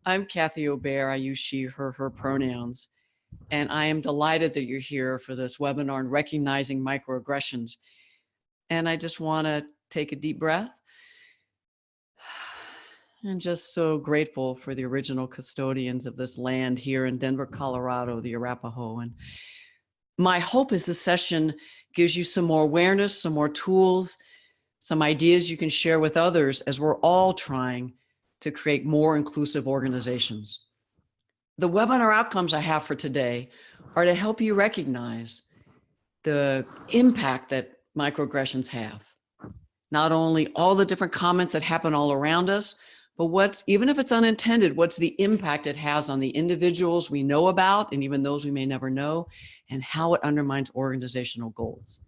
I'm Kathy Obear. I use she, her pronouns. And I am delighted that you're here for this webinar on recognizing microaggressions. And I just want to take a deep breath and just so grateful for the original custodians of this land here in Denver, Colorado, the Arapaho. And my hope is this session gives you some more awareness, some more tools, some ideas you can share with others as we're all trying to create more inclusive organizations. The webinar outcomes I have for today are to help you recognize the impact that microaggressions have. Not only all the different comments that happen all around us, but even if it's unintended, what's the impact it has on the individuals we know about and even those we may never know, and how it undermines organizational goals.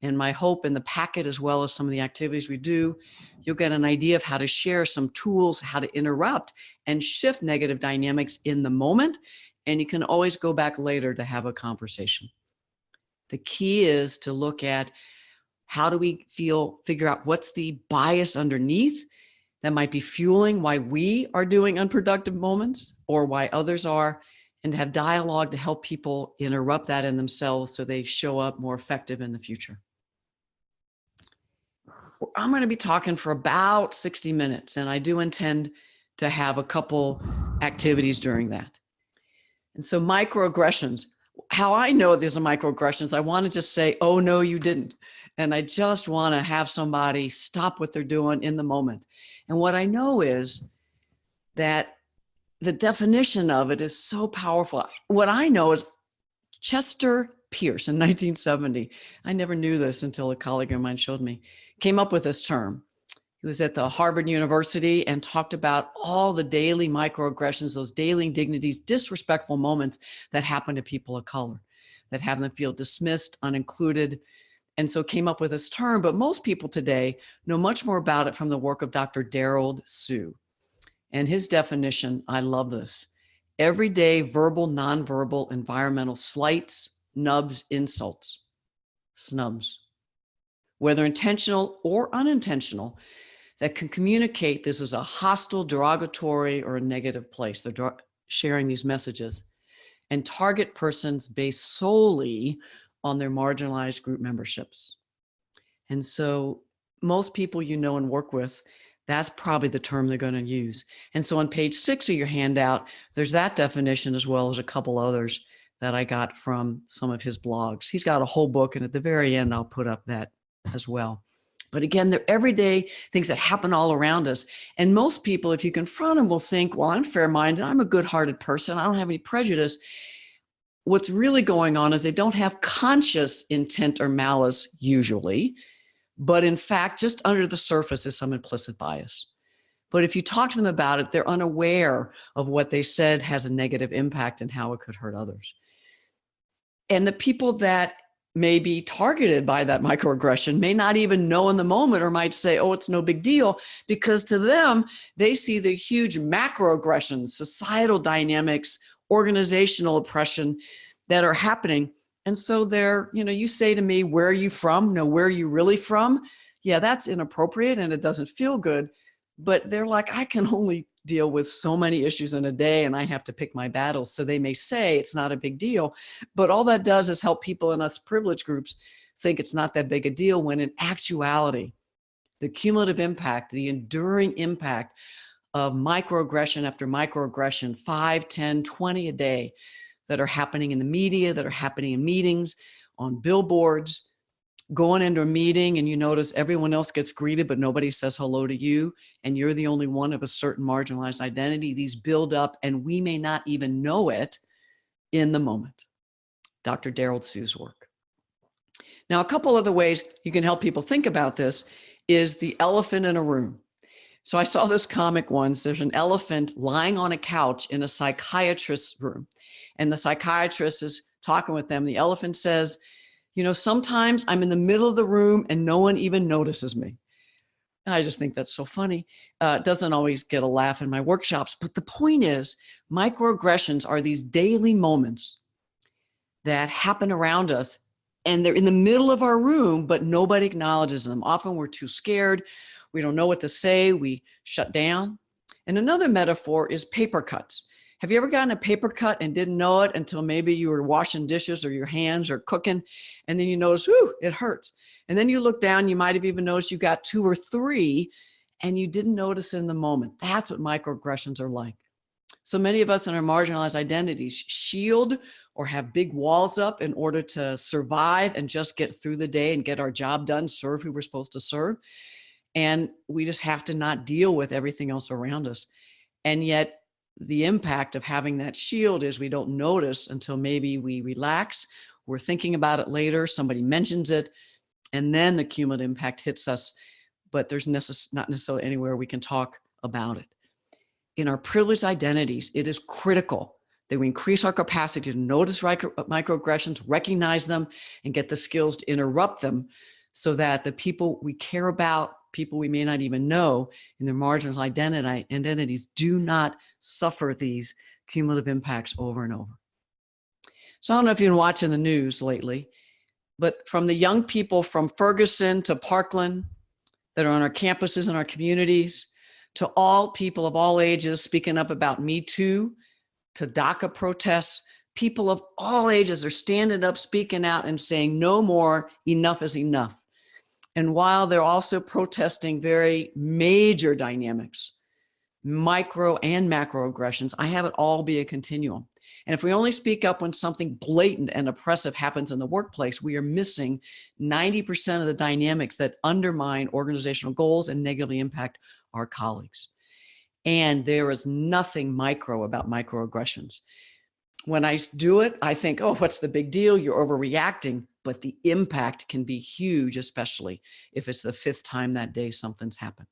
And my hope in the packet, as well as some of the activities we do, you'll get an idea of how to share some tools, how to interrupt and shift negative dynamics in the moment. And you can always go back later to have a conversation. The key is to look at how do we figure out what's the bias underneath that might be fueling why we are doing unproductive moments or why others are, and to have dialogue to help people interrupt that in themselves so they show up more effective in the future. I'm going to be talking for about 60 minutes, and I do intend to have a couple activities during that. And so microaggressions, how I know there's a microaggressions, I want to just say, oh, no, you didn't. And I just want to have somebody stop what they're doing in the moment. And what I know is that the definition of it is so powerful. What I know is Chester Pierce in 1970, I never knew this until a colleague of mine showed me, came up with this term. He was at the Harvard University and talked about all the daily microaggressions, those daily indignities, disrespectful moments that happen to people of color, that have them feel dismissed, unincluded, and so came up with this term. But most people today know much more about it from the work of Dr. Daryl Sue. And his definition, I love this: everyday verbal, nonverbal, environmental slights, nubs, insults, snubs, whether intentional or unintentional, that can communicate this is a hostile, derogatory, or a negative place. They're sharing these messages and target persons based solely on their marginalized group memberships. And so most people you know and work with, that's probably the term they're going to use. And so on page 6 of your handout, there's that definition as well as a couple others that I got from some of his blogs. He's got a whole book, and at the very end, I'll put up that as well. But again, they're everyday things that happen all around us. And most people, if you confront them, will think, well, I'm fair-minded, I'm a good-hearted person, I don't have any prejudice. What's really going on is they don't have conscious intent or malice usually, but in fact, just under the surface is some implicit bias. But if you talk to them about it, they're unaware of what they said has a negative impact and how it could hurt others. And the people that may be targeted by that microaggression may not even know in the moment, or might say, oh, it's no big deal, because to them, they see the huge macroaggressions, societal dynamics, organizational oppression that are happening. And so they're, you say to me, where are you from? No, where are you really from? Yeah, that's inappropriate and it doesn't feel good. But they're like, I can only deal with so many issues in a day and I have to pick my battles. So they may say it's not a big deal, but all that does is help people in us privileged groups think it's not that big a deal, when in actuality, the cumulative impact, the enduring impact of microaggression after microaggression, 5, 10, 20 a day, that are happening in the media, that are happening in meetings, on billboards, going into a meeting and you notice everyone else gets greeted, but nobody says hello to you, and you're the only one of a certain marginalized identity. These build up and we may not even know it in the moment. Dr. Daryl Sue's work. Now, a couple other ways you can help people think about this is the elephant in a room. So I saw this comic once. There's an elephant lying on a couch in a psychiatrist's room, and the psychiatrist is talking with them. The elephant says, sometimes I'm in the middle of the room and no one even notices me. I just think that's so funny. It doesn't always get a laugh in my workshops, but the point is, microaggressions are these daily moments that happen around us, and they're in the middle of our room, but nobody acknowledges them. Often we're too scared. We don't know what to say. We shut down. And another metaphor is paper cuts. Have you ever gotten a paper cut and didn't know it until maybe you were washing dishes or your hands or cooking, and then you notice, whew, it hurts. And then you look down, you might have even noticed you got 2 or 3 and you didn't notice in the moment. That's what microaggressions are like. So many of us in our marginalized identities shield or have big walls up in order to survive and just get through the day and get our job done, serve who we're supposed to serve. And we just have to not deal with everything else around us. And yet the impact of having that shield is we don't notice until maybe we relax, we're thinking about it later, somebody mentions it, and then the cumulative impact hits us, but there's not necessarily anywhere we can talk about it. In our privileged identities, it is critical that we increase our capacity to notice microaggressions, recognize them, and get the skills to interrupt them so that the people we care about, people we may not even know in their marginalized identities do not suffer these cumulative impacts over and over. So I don't know if you've been watching the news lately, but from the young people from Ferguson to Parkland that are on our campuses and our communities, to all people of all ages speaking up about Me Too, to DACA protests, people of all ages are standing up, speaking out and saying, no more, enough is enough. And while they're also protesting very major dynamics, micro and macroaggressions, I have it all be a continuum. And if we only speak up when something blatant and oppressive happens in the workplace, we are missing 90% of the dynamics that undermine organizational goals and negatively impact our colleagues. And there is nothing micro about microaggressions. When I do it, I think, oh, what's the big deal? You're overreacting. But the impact can be huge, especially if it's the 5th time that day something's happened.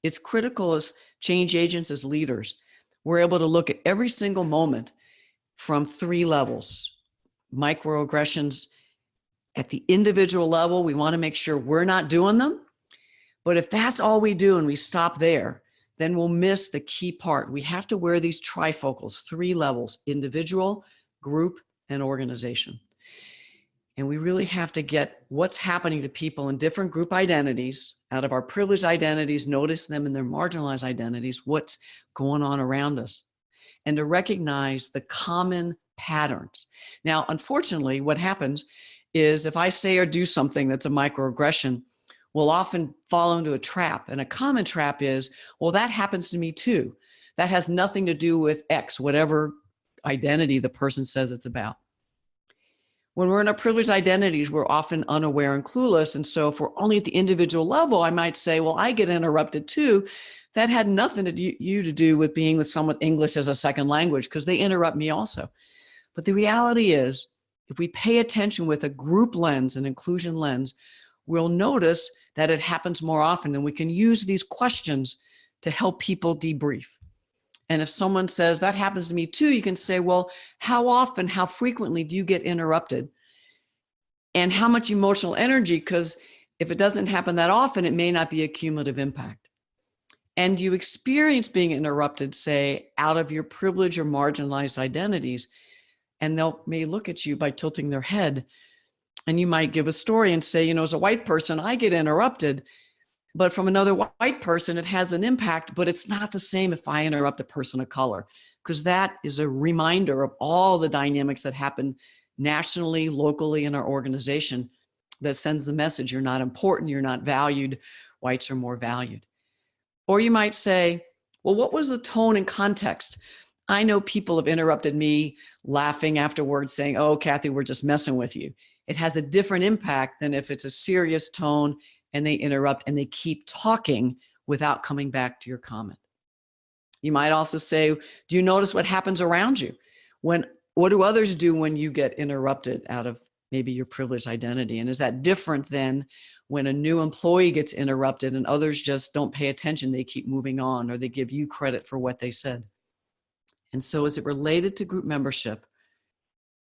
It's critical as change agents, as leaders, we're able to look at every single moment from 3 levels. Microaggressions at the individual level, we want to make sure we're not doing them. But if that's all we do and we stop there, then we'll miss the key part. We have to wear these trifocals, 3 levels: individual, group, and organization. And we really have to get what's happening to people in different group identities, out of our privileged identities, notice them in their marginalized identities, what's going on around us, and to recognize the common patterns. Now, unfortunately, what happens is if I say or do something that's a microaggression, we'll often fall into a trap. And a common trap is, well, that happens to me too. That has nothing to do with X, whatever identity the person says it's about. When we're in our privileged identities, we're often unaware and clueless. And so if we're only at the individual level, I might say, well, I get interrupted too. That had nothing to do with being with someone with English as a second language, because they interrupt me also. But the reality is, if we pay attention with a group lens, an inclusion lens, we'll notice that it happens more often, and we can use these questions to help people debrief. And if someone says, that happens to me too, you can say, well, how often, how frequently do you get interrupted? And how much emotional energy? Because if it doesn't happen that often, it may not be a cumulative impact. And you experience being interrupted, say, out of your privilege or marginalized identities, and they may look at you by tilting their head. And you might give a story and say, as a white person, I get interrupted. But from another white person, it has an impact, but it's not the same if I interrupt a person of color, because that is a reminder of all the dynamics that happen nationally, locally in our organization that sends the message, you're not important, you're not valued, whites are more valued. Or you might say, well, what was the tone and context? I know people have interrupted me laughing afterwards saying, oh, Kathy, we're just messing with you. It has a different impact than if it's a serious tone and they interrupt and they keep talking without coming back to your comment. You might also say, do you notice what happens around you? What do others do when you get interrupted out of maybe your privileged identity? And is that different than when a new employee gets interrupted and others just don't pay attention, they keep moving on, or they give you credit for what they said? And so is it related to group membership?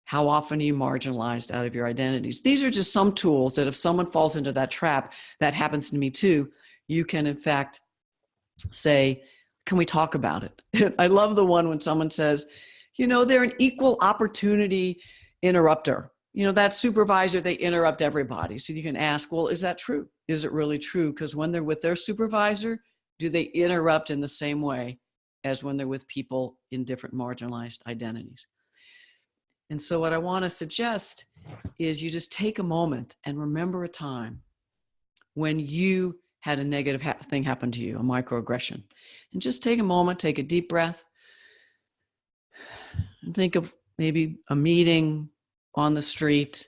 How often are you marginalized out of your identities? These are just some tools that if someone falls into that trap, that happens to me too, you can in fact say, can we talk about it? I love the one when someone says, they're an equal opportunity interrupter. That supervisor, they interrupt everybody. So you can ask, well, is that true? Is it really true? Because when they're with their supervisor, do they interrupt in the same way as when they're with people in different marginalized identities? And so what I want to suggest is you just take a moment and remember a time when you had a negative thing happen to you, a microaggression. And just take a moment, take a deep breath, and think of maybe a meeting on the street.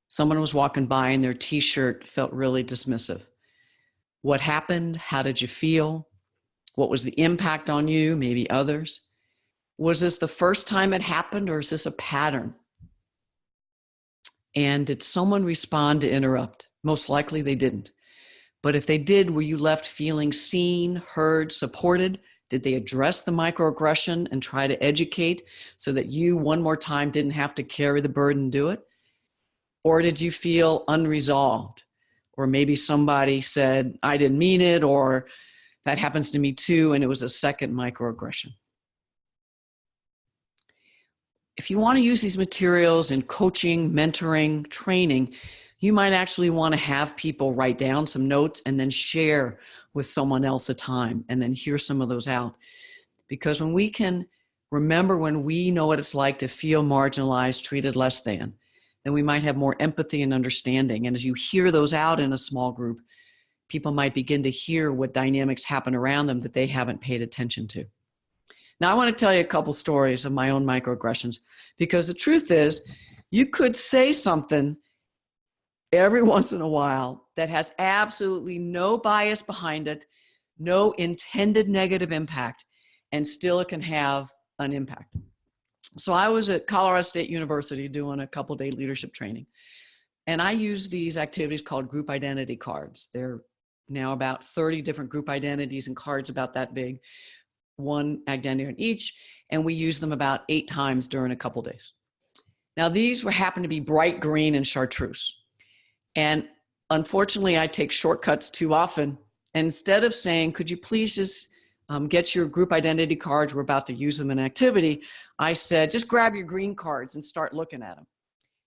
Someone was walking by and their t-shirt felt really dismissive. What happened? How did you feel? What was the impact on you, maybe others? Was this the first time it happened, or is this a pattern? And did someone respond to interrupt? Most likely they didn't. But if they did, were you left feeling seen, heard, supported? Did they address the microaggression and try to educate so that you, one more time, didn't have to carry the burden and do it? Or did you feel unresolved? Or maybe somebody said, I didn't mean it, or that happens to me too, and it was a second microaggression. If you want to use these materials in coaching, mentoring, training, you might actually want to have people write down some notes and then share with someone else a time and then hear some of those out. Because when we can remember when we know what it's like to feel marginalized, treated less than, then we might have more empathy and understanding. And as you hear those out in a small group, people might begin to hear what dynamics happen around them that they haven't paid attention to. Now, I want to tell you a couple stories of my own microaggressions, because the truth is, you could say something every once in a while that has absolutely no bias behind it, no intended negative impact, and still it can have an impact. So I was at Colorado State University doing a couple-day leadership training, and I used these activities called group identity cards. They're now about 30 different group identities and cards about that big, one identity on each, and we used them about 8 times during a couple days. Now these happened to be bright green and chartreuse. And unfortunately, I take shortcuts too often. And instead of saying, could you please just get your group identity cards, we're about to use them in an activity, I said, just grab your green cards and start looking at them.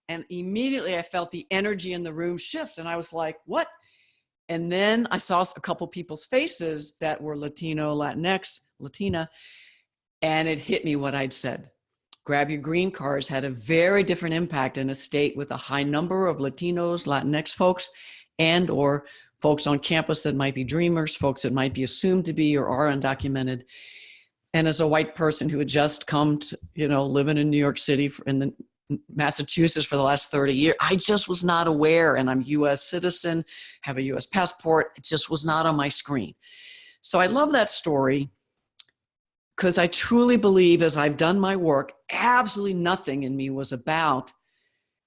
And immediately I felt the energy in the room shift. And I was like, what? And then I saw a couple people's faces that were Latino, Latinx, Latina, and it hit me what I'd said. Grab your green cards had a very different impact in a state with a high number of Latinos, Latinx folks, and or folks on campus that might be dreamers, folks that might be assumed to be or are undocumented. And as a white person who had just come to, living in New York City in Massachusetts for the last 30 years, I just was not aware, and I'm a US citizen, have a US passport, it just was not on my screen. So I love that story, because I truly believe, as I've done my work, absolutely nothing in me was about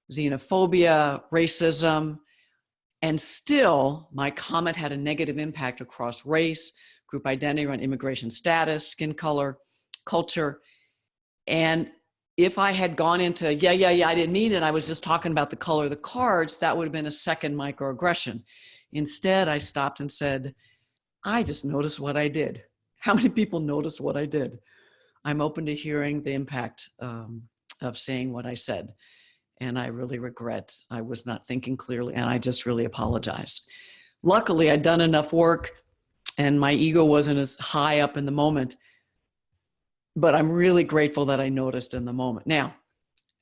xenophobia, racism, and still my comment had a negative impact across race, group identity around immigration status, skin color, culture. And if I had gone into, yeah, I didn't mean it, I was just talking about the color of the cards, that would have been a second microaggression. Instead, I stopped and said, I just noticed what I did. How many people noticed what I did? I'm open to hearing the impact of saying what I said. And I really regret I was not thinking clearly, and I just really apologized. Luckily, I'd done enough work and my ego wasn't as high up in the moment, but I'm really grateful that I noticed in the moment. Now,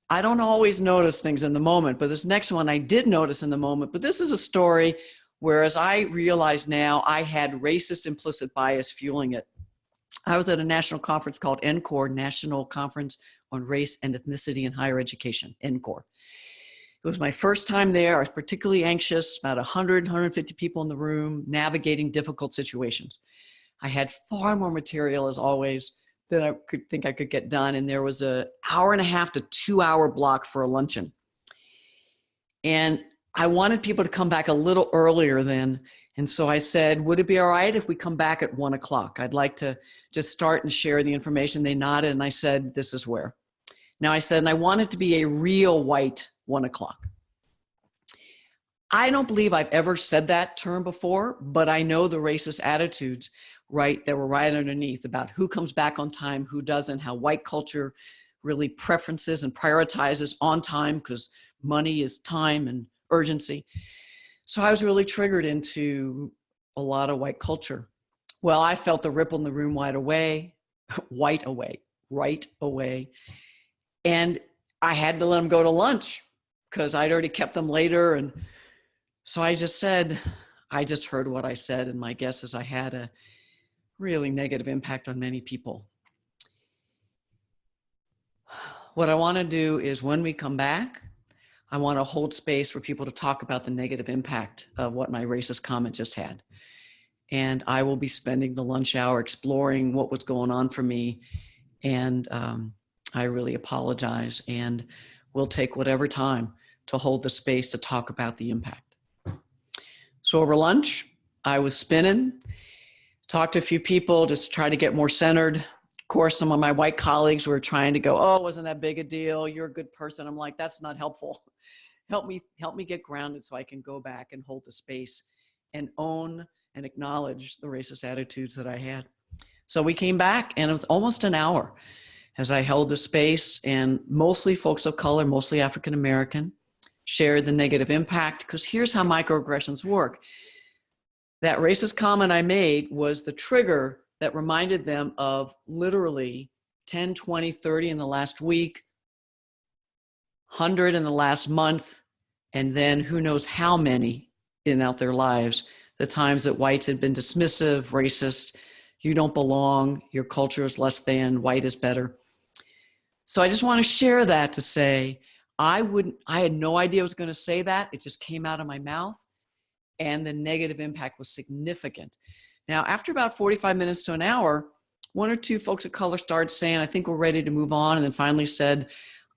I don't always notice things in the moment, but this next one I did notice in the moment. But this is a story where, as I realize now, I had racist implicit bias fueling it. I was at a national conference called NCORE, National Conference on Race and Ethnicity in Higher Education, NCORE. It was my first time there. I was particularly anxious, about 100, 150 people in the room, navigating difficult situations. I had far more material, as always, than I could think I could get done. And there was an 1.5 to 2 hour block for a luncheon. And I wanted people to come back a little earlier then. And so I said, would it be all right if we come back at 1 o'clock? I'd like to just start and share the information. They nodded, and I said, this is where. Now I said, and I want it to be a real white 1 o'clock. I don't believe I've ever said that term before, but I know the racist attitudes, right, that were right underneath about who comes back on time, who doesn't, how white culture really preferences and prioritizes on time because money is time and urgency. So I was really triggered into a lot of white culture. Well, I felt the ripple in the room right away. And I had to let them go to lunch because I'd already kept them later. And so I just said, I just heard what I said. And my guess is I had a really negative impact on many people. What I want to do is when we come back, I want to hold space for people to talk about the negative impact of what my racist comment just had. And I will be spending the lunch hour exploring what was going on for me. And I really apologize. And we'll take whatever time to hold the space to talk about the impact. So over lunch, I was spinning, talked to a few people, just try to get more centered. Of course, some of my white colleagues were trying to go, oh, wasn't that big a deal? You're a good person. I'm like, that's not helpful. Help me get grounded so I can go back and hold the space and own and acknowledge the racist attitudes that I had. So we came back and it was almost an hour as I held the space, and mostly folks of color, mostly African-American, shared the negative impact, because here's how microaggressions work. That racist comment I made was the trigger that reminded them of literally 10, 20, 30 in the last week, 100 in the last month, and then who knows how many in out their lives, the times that whites had been dismissive, racist, you don't belong, your culture is less than, white is better. So I just want to share that to say, I had no idea I was going to say that. It just came out of my mouth, and the negative impact was significant. Now, after about 45 minutes to an hour, one or two folks of color started saying, I think we're ready to move on. And then finally said,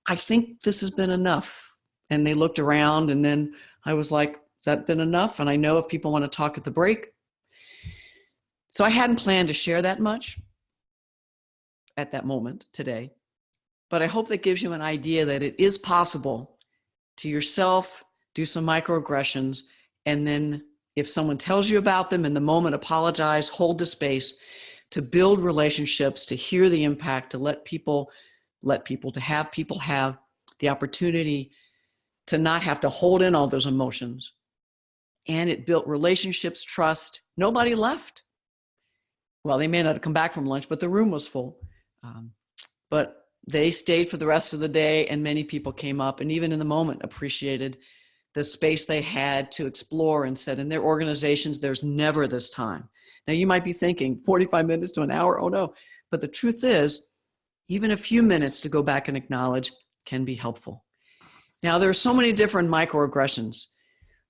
I think this has been enough. And they looked around, and then I was like, has that been enough? And I know if people want to talk at the break. So I hadn't planned to share that much at that moment today, but I hope that gives you an idea that it is possible to yourself do some microaggressions, and then if someone tells you about them in the moment, apologize, hold the space to build relationships, to hear the impact, to to have people have the opportunity to not have to hold in all those emotions. And it built relationships, trust. Nobody left. Well, they may not have come back from lunch, but the room was full. But they stayed for the rest of the day, and many people came up and even in the moment appreciated the space they had to explore, and said in their organizations, there's never this time. Now you might be thinking 45 minutes to an hour, oh no. But the truth is, even a few minutes to go back and acknowledge can be helpful. Now there are so many different microaggressions,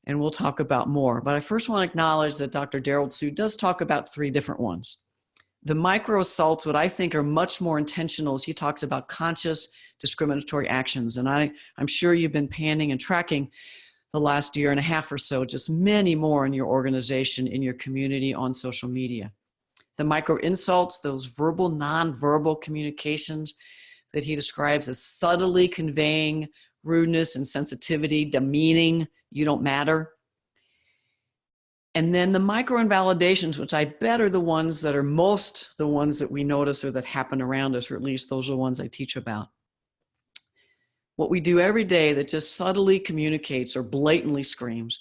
and we'll talk about more, but I first want to acknowledge that Dr. Darrell Sue does talk about 3 different ones. The micro assaults, what I think are much more intentional, is he talks about conscious discriminatory actions. And I'm sure you've been panning and tracking the last year and a half or so, just many more in your organization, in your community, on social media. The micro insults, those verbal, nonverbal communications that he describes as subtly conveying rudeness, insensitivity, demeaning, you don't matter. And then the micro invalidations, which I bet are the ones that are most the ones that we notice or that happen around us, or at least those are the ones I teach about. What we do every day that just subtly communicates or blatantly screams,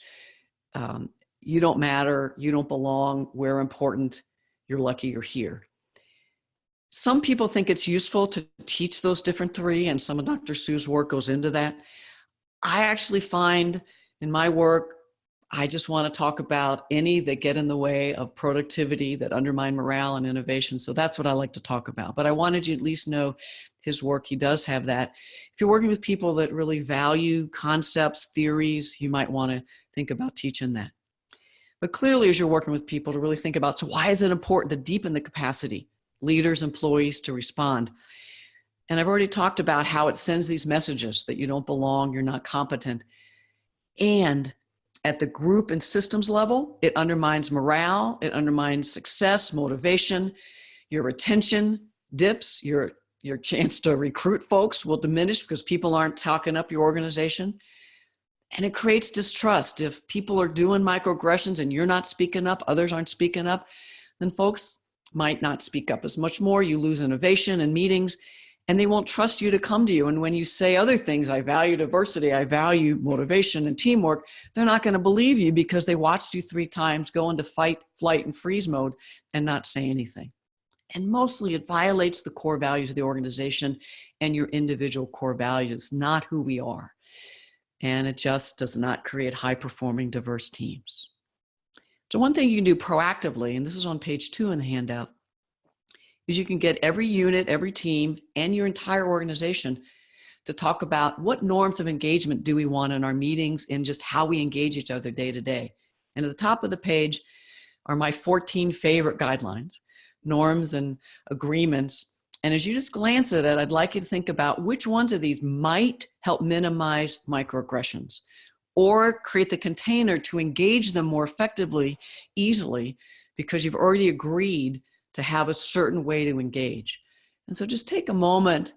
you don't matter, you don't belong, we're important, you're lucky you're here. Some people think it's useful to teach those different 3, and some of Dr. Sue's work goes into that. I actually find in my work, I just want to talk about any that get in the way of productivity, that undermine morale and innovation. So that's what I like to talk about. But I wanted you to at least know his work. He does have that. If you're working with people that really value concepts, theories, you might want to think about teaching that. But clearly, as you're working with people, to really think about, so why is it important to deepen the capacity, leaders, employees, to respond? And I've already talked about how it sends these messages that you don't belong, you're not competent. And at the group and systems level, it undermines morale, it undermines success, motivation, your retention dips, your chance to recruit folks will diminish because people aren't talking up your organization. And it creates distrust. If people are doing microaggressions and you're not speaking up, others aren't speaking up, then folks might not speak up as much more. You lose innovation in meetings, And they won't trust you to come to you. And when you say other things, I value diversity, I value motivation and teamwork, they're not going to believe you because they watched you 3 times go into fight, flight, and freeze mode and not say anything. And mostly it violates the core values of the organization and your individual core values, not who we are. And it just does not create high-performing, diverse teams. So one thing you can do proactively, and this is on page 2 in the handout, is you can get every unit, every team, and your entire organization to talk about what norms of engagement do we want in our meetings and just how we engage each other day to day. And at the top of the page are my 14 favorite guidelines, norms and agreements. And as you just glance at it, I'd like you to think about which ones of these might help minimize microaggressions or create the container to engage them more effectively, easily, because you've already agreed to have a certain way to engage. And so just take a moment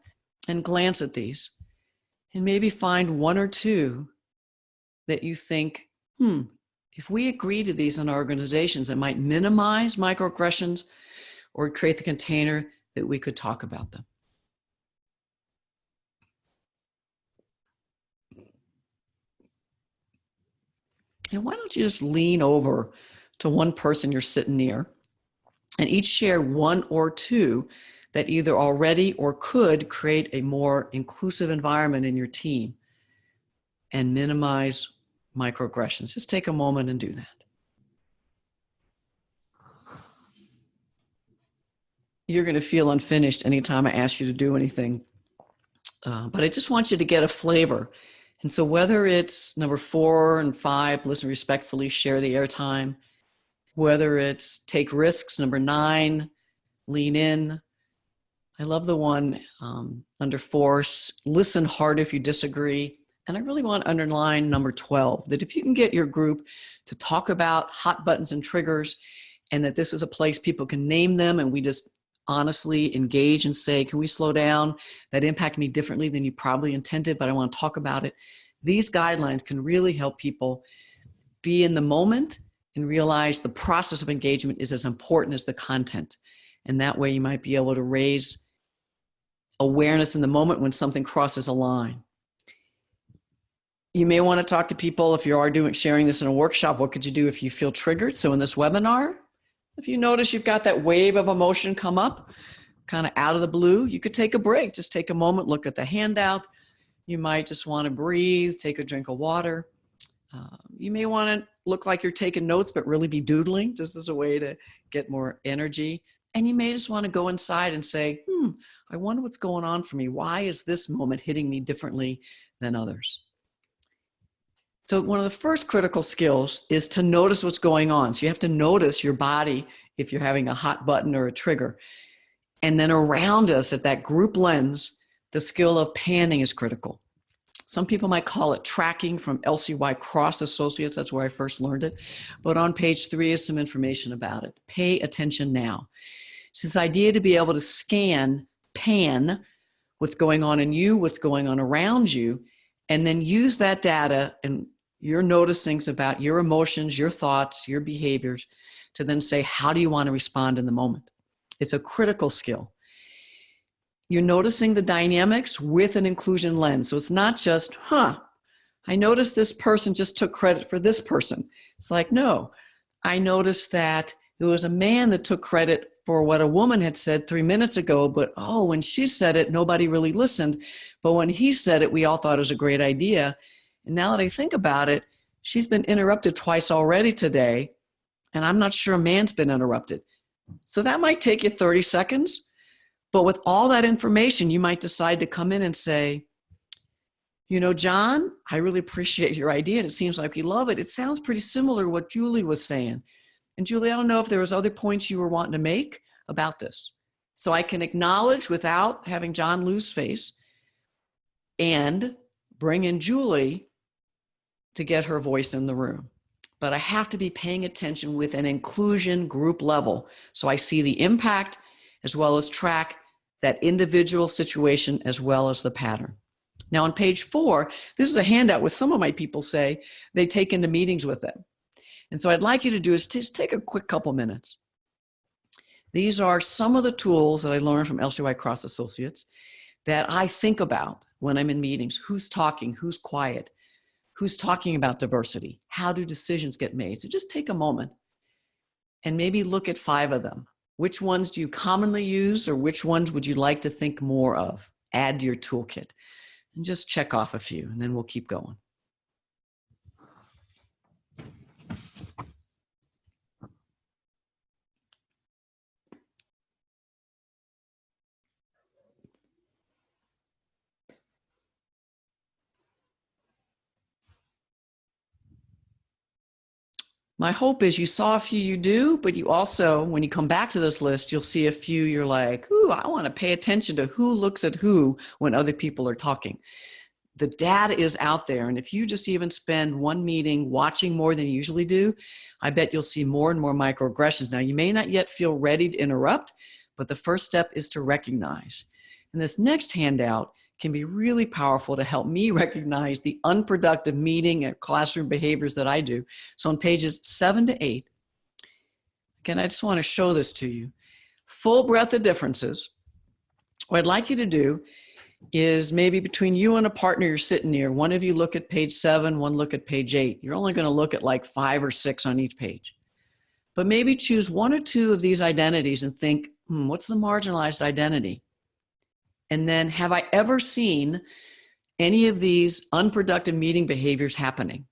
and glance at these and maybe find 1 or 2 that you think, if we agree to these in our organizations, it might minimize microaggressions or create the container that we could talk about them. And why don't you just lean over to one person you're sitting near and each share 1 or 2 that either already or could create a more inclusive environment in your team and minimize microaggressions. Just take a moment and do that. You're going to feel unfinished anytime I ask you to do anything. But I just want you to get a flavor. And so whether it's number 4 and 5, listen respectfully, share the airtime, whether it's take risks, number 9, lean in. I love the one under 4, listen hard if you disagree. And I really want to underline number 12, that if you can get your group to talk about hot buttons and triggers, and that this is a place people can name them, and we just honestly engage and say, can we slow down? That impacted me differently than you probably intended, but I want to talk about it. These guidelines can really help people be in the moment and realize the process of engagement is as important as the content. And that way you might be able to raise awareness in the moment when something crosses a line. You may want to talk to people if you are sharing this in a workshop. What could you do if you feel triggered? So in this webinar, if you notice you've got that wave of emotion come up, kind of out of the blue, you could take a break. Just take a moment, look at the handout. You might just want to breathe, take a drink of water. You may want to look like you're taking notes, but really be doodling, just as a way to get more energy. And you may just want to go inside and say, I wonder what's going on for me. Why is this moment hitting me differently than others? So one of the first critical skills is to notice what's going on. So you have to notice your body if you're having a hot button or a trigger. And then around us at that group lens, the skill of panning is critical. Some people might call it tracking from LCY Cross Associates. That's where I first learned it. But on page 3 is some information about it. Pay attention now. It's this idea to be able to scan, pan, what's going on in you, what's going on around you, and then use that data and your noticings about your emotions, your thoughts, your behaviors to then say, how do you want to respond in the moment? It's a critical skill. You're noticing the dynamics with an inclusion lens. So it's not just, I noticed this person just took credit for this person. It's like, no, I noticed that it was a man that took credit for what a woman had said 3 minutes ago, but when she said it, nobody really listened. But when he said it, we all thought it was a great idea. And now that I think about it, she's been interrupted twice already today, and I'm not sure a man's been interrupted. So that might take you 30 seconds. But with all that information, you might decide to come in and say, John, I really appreciate your idea. And it seems like we love it. It sounds pretty similar to what Julie was saying. And Julie, I don't know if there was other points you were wanting to make about this. So I can acknowledge without having John lose face and bring in Julie to get her voice in the room. But I have to be paying attention with an inclusion group level. So I see the impact as well as track that individual situation as well as the pattern. Now on page 4, this is a handout with some of my people say they take into meetings with them. And so I'd like you to do is just take a quick couple minutes. These are some of the tools that I learned from LCY Cross Associates that I think about when I'm in meetings. Who's talking? Who's quiet? Who's talking about diversity? How do decisions get made? So just take a moment and maybe look at 5 of them. Which ones do you commonly use, or which ones would you like to think more of? Add to your toolkit, and just check off a few, and then we'll keep going. My hope is you saw a few you do, but you also, when you come back to this list, you'll see a few you're like, ooh, I want to pay attention to who looks at who when other people are talking. The data is out there, and if you just even spend one meeting watching more than you usually do, I bet you'll see more and more microaggressions. Now, you may not yet feel ready to interrupt, but the first step is to recognize. And this next handout can be really powerful to help me recognize the unproductive meeting and classroom behaviors that I do. So on pages 7 to 8, again, I just want to show this to you. Full breadth of differences. What I'd like you to do is maybe between you and a partner you're sitting near, one of you look at page 7, one look at page 8. You're only going to look at like 5 or 6 on each page. But maybe choose 1 or 2 of these identities and think, what's the marginalized identity? And then, have I ever seen any of these unproductive meeting behaviors happening?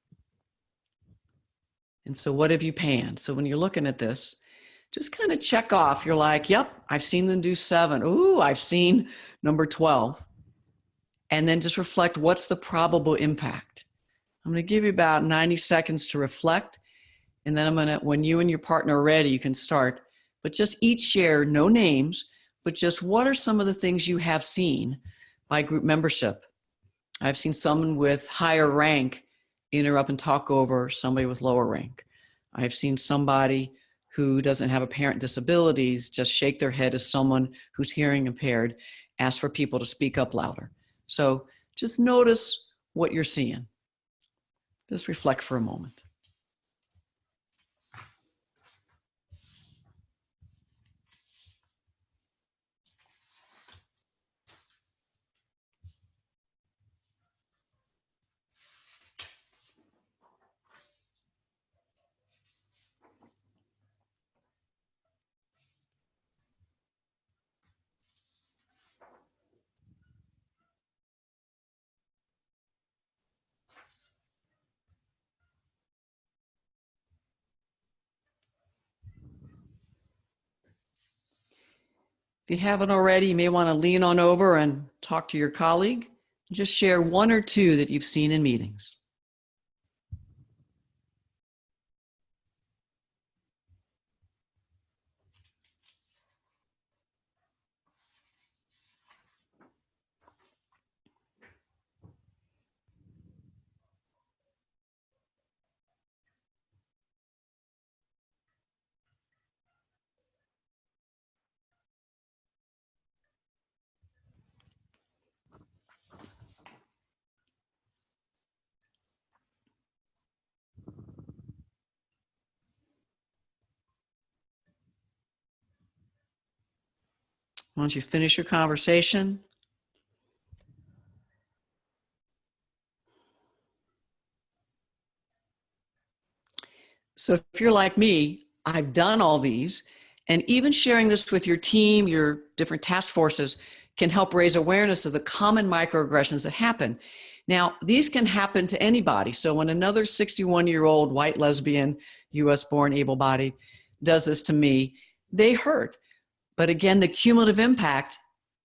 And so what have you panned? So when you're looking at this, just kind of check off. You're like, yep, I've seen them do 7. Ooh, I've seen number 12. And then just reflect, what's the probable impact? I'm going to give you about 90 seconds to reflect. And then I'm going to, when you and your partner are ready, you can start. But just each share, no names, but just what are some of the things you have seen by group membership? I've seen someone with higher rank interrupt and talk over somebody with lower rank. I've seen somebody who doesn't have apparent disabilities just shake their head as someone who's hearing impaired, ask for people to speak up louder. So just notice what you're seeing. Just reflect for a moment. If you haven't already, you may want to lean on over and talk to your colleague. Just share 1 or 2 that you've seen in meetings. Once you finish your conversation, so if you're like me, I've done all these, and even sharing this with your team, your different task forces, can help raise awareness of the common microaggressions that happen. Now, these can happen to anybody. So when another 61-year-old white lesbian, US-born, able-bodied, does this to me, they hurt. But again, the cumulative impact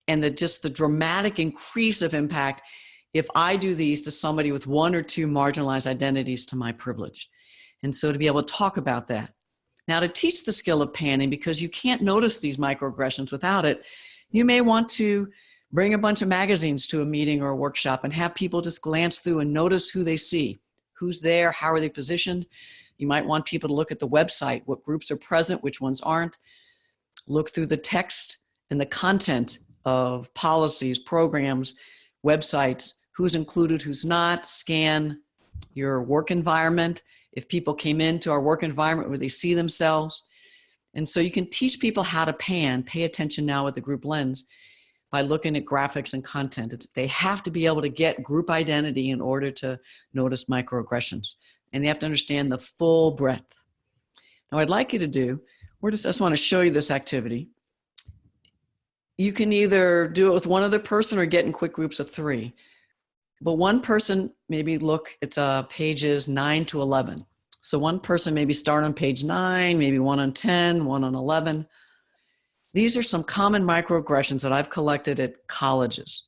and just the dramatic increase of impact if I do these to somebody with 1 or 2 marginalized identities to my privilege. And so to be able to talk about that. Now, to teach the skill of panning, because you can't notice these microaggressions without it, you may want to bring a bunch of magazines to a meeting or a workshop and have people just glance through and notice who they see, who's there, how are they positioned. You might want people to look at the website, what groups are present, which ones aren't. Look through the text and the content of policies, programs, websites, who's included, who's not. Scan your work environment. If people came into our work environment where they see themselves. And so you can teach people how to pan, pay attention now with the group lens. by looking at graphics and content. They have to be able to get group identity in order to notice microaggressions. And they have to understand the full breadth. Now, I'd like you to do, I just want to show you this activity. You can either do it with one other person or get in quick groups of 3. But one person, maybe look, it's pages 9 to 11. So one person maybe start on page 9, maybe one on 10, one on 11. These are some common microaggressions that I've collected at colleges.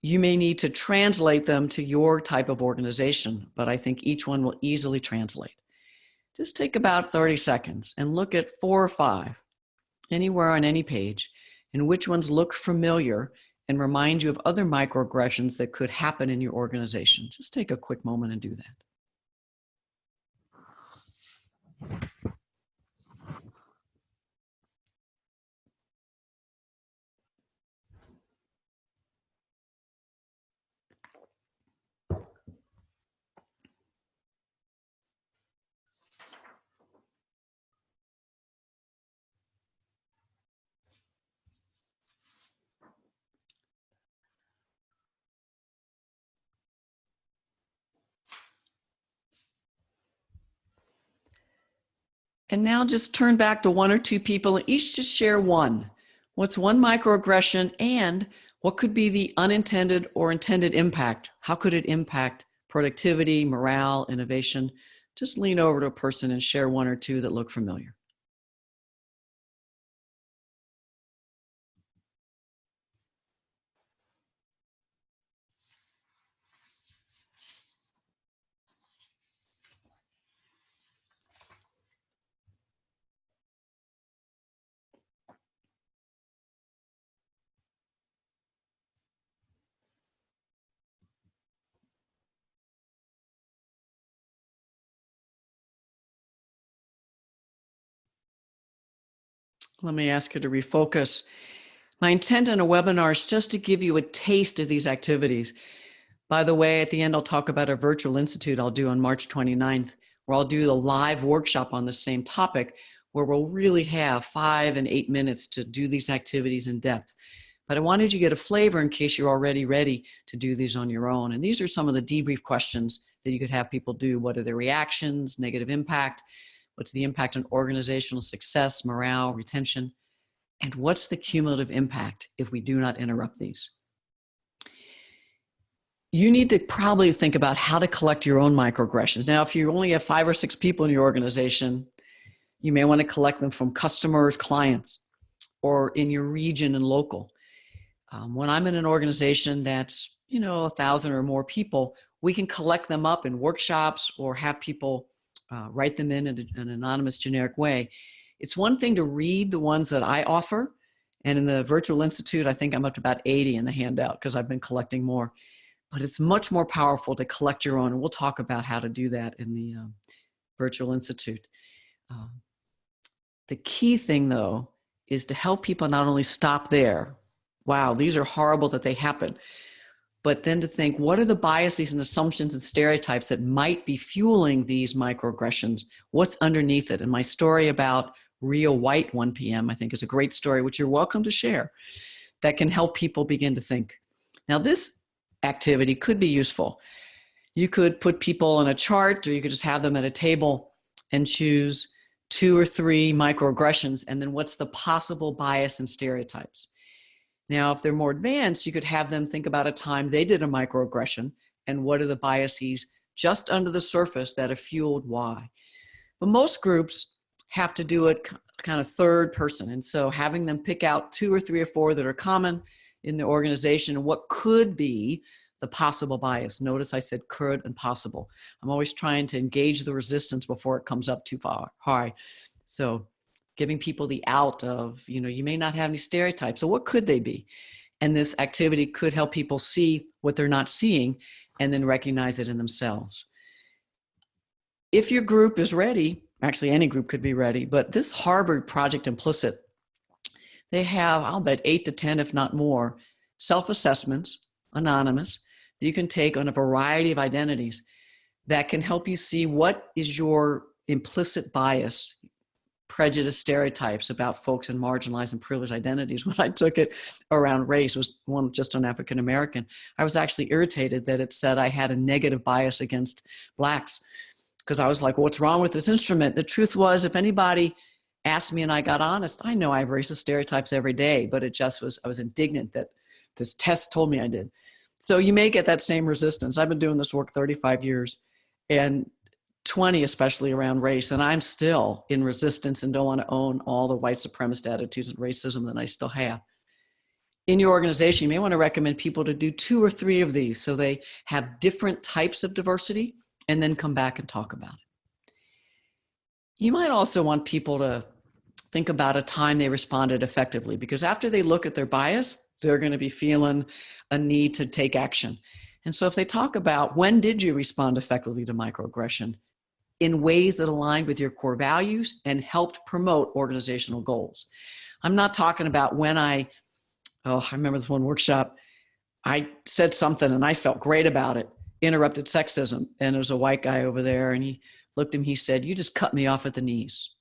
You may need to translate them to your type of organization, but I think each one will easily translate. Just take about 30 seconds and look at 4 or 5, anywhere on any page, and which ones look familiar and remind you of other microaggressions that could happen in your organization. Just take a quick moment and do that. And now just turn back to 1 or 2 people and each just share one. What's one microaggression and what could be the unintended or intended impact? How could it impact productivity, morale, innovation? Just lean over to a person and share 1 or 2 that look familiar. Let me ask you to refocus. My intent in a webinar is just to give you a taste of these activities. By the way, at the end, I'll talk about a virtual institute I'll do on March 29th, where I'll do a live workshop on the same topic, where we'll really have 5 and 8 minutes to do these activities in depth. But I wanted you to get a flavor in case you're already ready to do these on your own. And these are some of the debrief questions that you could have people do. What are their reactions, negative impact? What's the impact on organizational success, morale, retention? And what's the cumulative impact if we do not interrupt these? You need to probably think about how to collect your own microaggressions. Now, if you only have 5 or 6 people in your organization, you may want to collect them from customers, clients, or in your region and local. When I'm in an organization that's, 1,000 or more people, we can collect them up in workshops or have people write them in an anonymous generic way. It's one thing to read the ones that I offer. And in the virtual institute, I think I'm up to about 80 in the handout because I've been collecting more. But it's much more powerful to collect your own. And we'll talk about how to do that in the virtual institute. The key thing, though, is to help people not only stop there. Wow, these are horrible that they happen. But then to think, what are the biases and assumptions and stereotypes that might be fueling these microaggressions? What's underneath it? And my story about Rio White 1 p.m. I think is a great story, which you're welcome to share, that can help people begin to think. Now, this activity could be useful. You could put people on a chart, or you could just have them at a table and choose 2 or 3 microaggressions, and then what's the possible bias and stereotypes. Now, if they're more advanced, you could have them think about a time they did a microaggression and what are the biases just under the surface that have fueled why. But most groups have to do it kind of third person. And so having them pick out 2 or 3 or 4 that are common in the organization and what could be the possible bias. Notice I said could and possible. I'm always trying to engage the resistance before it comes up too far high. So giving people the out of, you may not have any stereotypes. So what could they be? And this activity could help people see what they're not seeing and then recognize it in themselves. If your group is ready, actually any group could be ready, but this Harvard Project Implicit, they have, I'll bet 8 to 10, if not more, self-assessments, anonymous, that you can take on a variety of identities that can help you see what is your implicit bias prejudice stereotypes about folks in marginalized and privileged identities. When I took it around race, was one just on African American, I was actually irritated that it said I had a negative bias against Blacks, because I was like, what's wrong with this instrument? The truth was, if anybody asked me and I got honest, I know I have racist stereotypes every day, but it just was, I was indignant that this test told me I did. So you may get that same resistance. I've been doing this work 35 years and 20, especially around race. And I'm still in resistance and don't want to own all the white supremacist attitudes and racism that I still have. In your organization, you may want to recommend people to do 2 or 3 of these so they have different types of diversity and then come back and talk about it. You might also want people to think about a time they responded effectively, because after they look at their bias, they're going to be feeling a need to take action. And so if they talk about when did you respond effectively to microaggression in ways that aligned with your core values and helped promote organizational goals. I'm not talking about when I remember this one workshop, I said something and I felt great about it, interrupted sexism. And there was a white guy over there and he looked at me, he said, you just cut me off at the knees.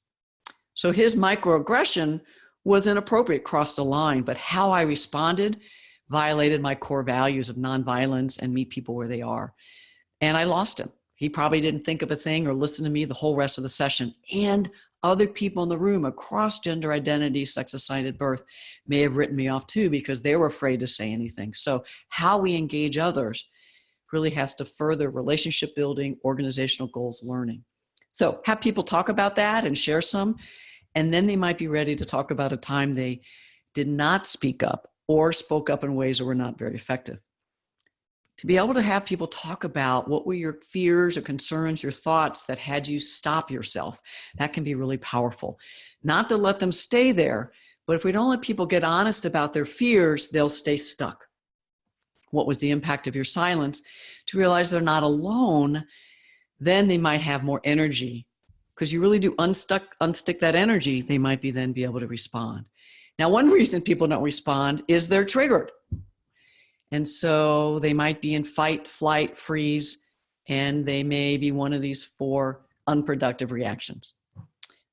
So his microaggression was inappropriate, crossed the line, but how I responded violated my core values of nonviolence and meet people where they are. And I lost him. He probably didn't think of a thing or listen to me the whole rest of the session. And other people in the room across gender identity, sex assigned birth may have written me off too because they were afraid to say anything. So how we engage others really has to further relationship building, organizational goals, learning. So have people talk about that and share some, and then they might be ready to talk about a time they did not speak up or spoke up in ways that were not very effective. To be able to have people talk about what were your fears or concerns, your thoughts that had you stop yourself, that can be really powerful. Not to let them stay there, but if we don't let people get honest about their fears, they'll stay stuck. What was the impact of your silence? To realize they're not alone, then they might have more energy, because you really do unstick that energy, they might then be able to respond. Now, one reason people don't respond is they're triggered. And so they might be in fight, flight, freeze, and they may be one of these 4 unproductive reactions.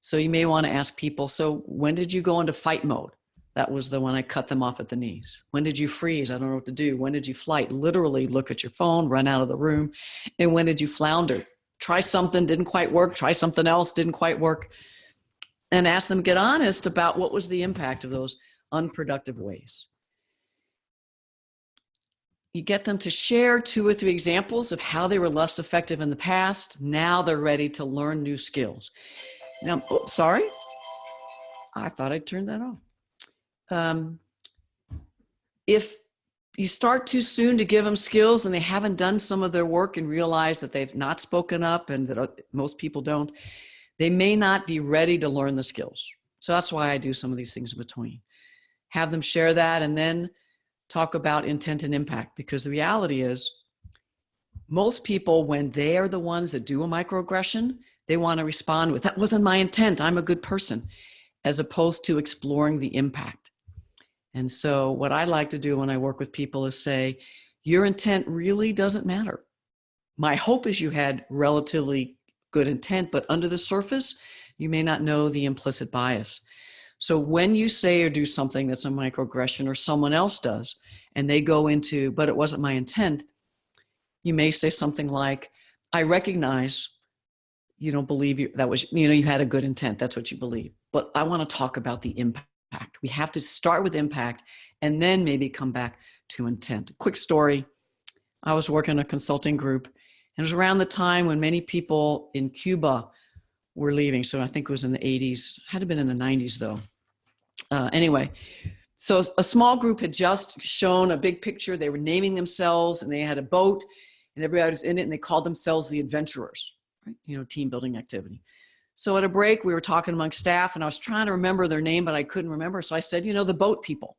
So you may want to ask people, so when did you go into fight mode? That was the one I cut them off at the knees. When did you freeze? I don't know what to do. When did you flight? Literally look at your phone, run out of the room. And when did you flounder? Try something, didn't quite work. Try something else, didn't quite work. And ask them to get honest about what was the impact of those unproductive ways. You get them to share 2 or 3 examples of how they were less effective in the past. Now they're ready to learn new skills. Now, sorry. I thought I turned that off. If you start too soon to give them skills and they haven't done some of their work and realize that they've not spoken up and that most people don't, they may not be ready to learn the skills. So that's why I do some of these things in between. Have them share that and then talk about intent and impact, because the reality is most people, when they are the ones that do a microaggression, they want to respond with, that wasn't my intent, I'm a good person, as opposed to exploring the impact. And so what I like to do when I work with people is say, your intent really doesn't matter. My hope is you had relatively good intent, but under the surface, you may not know the implicit bias. So when you say or do something that's a microaggression or someone else does, and they go into, but it wasn't my intent, you may say something like, I recognize you don't believe you had a good intent. That's what you believe. But I want to talk about the impact. We have to start with impact and then maybe come back to intent. Quick story. I was working in a consulting group, and it was around the time when many people in Cuba were leaving. So I think it was in the 80s, had to have been in the 90s though. Anyway, so a small group had just shown a big picture. They were naming themselves and they had a boat and everybody was in it and they called themselves the adventurers, right? Team building activity. So at a break, we were talking among staff and I was trying to remember their name, but I couldn't remember. So I said, the boat people.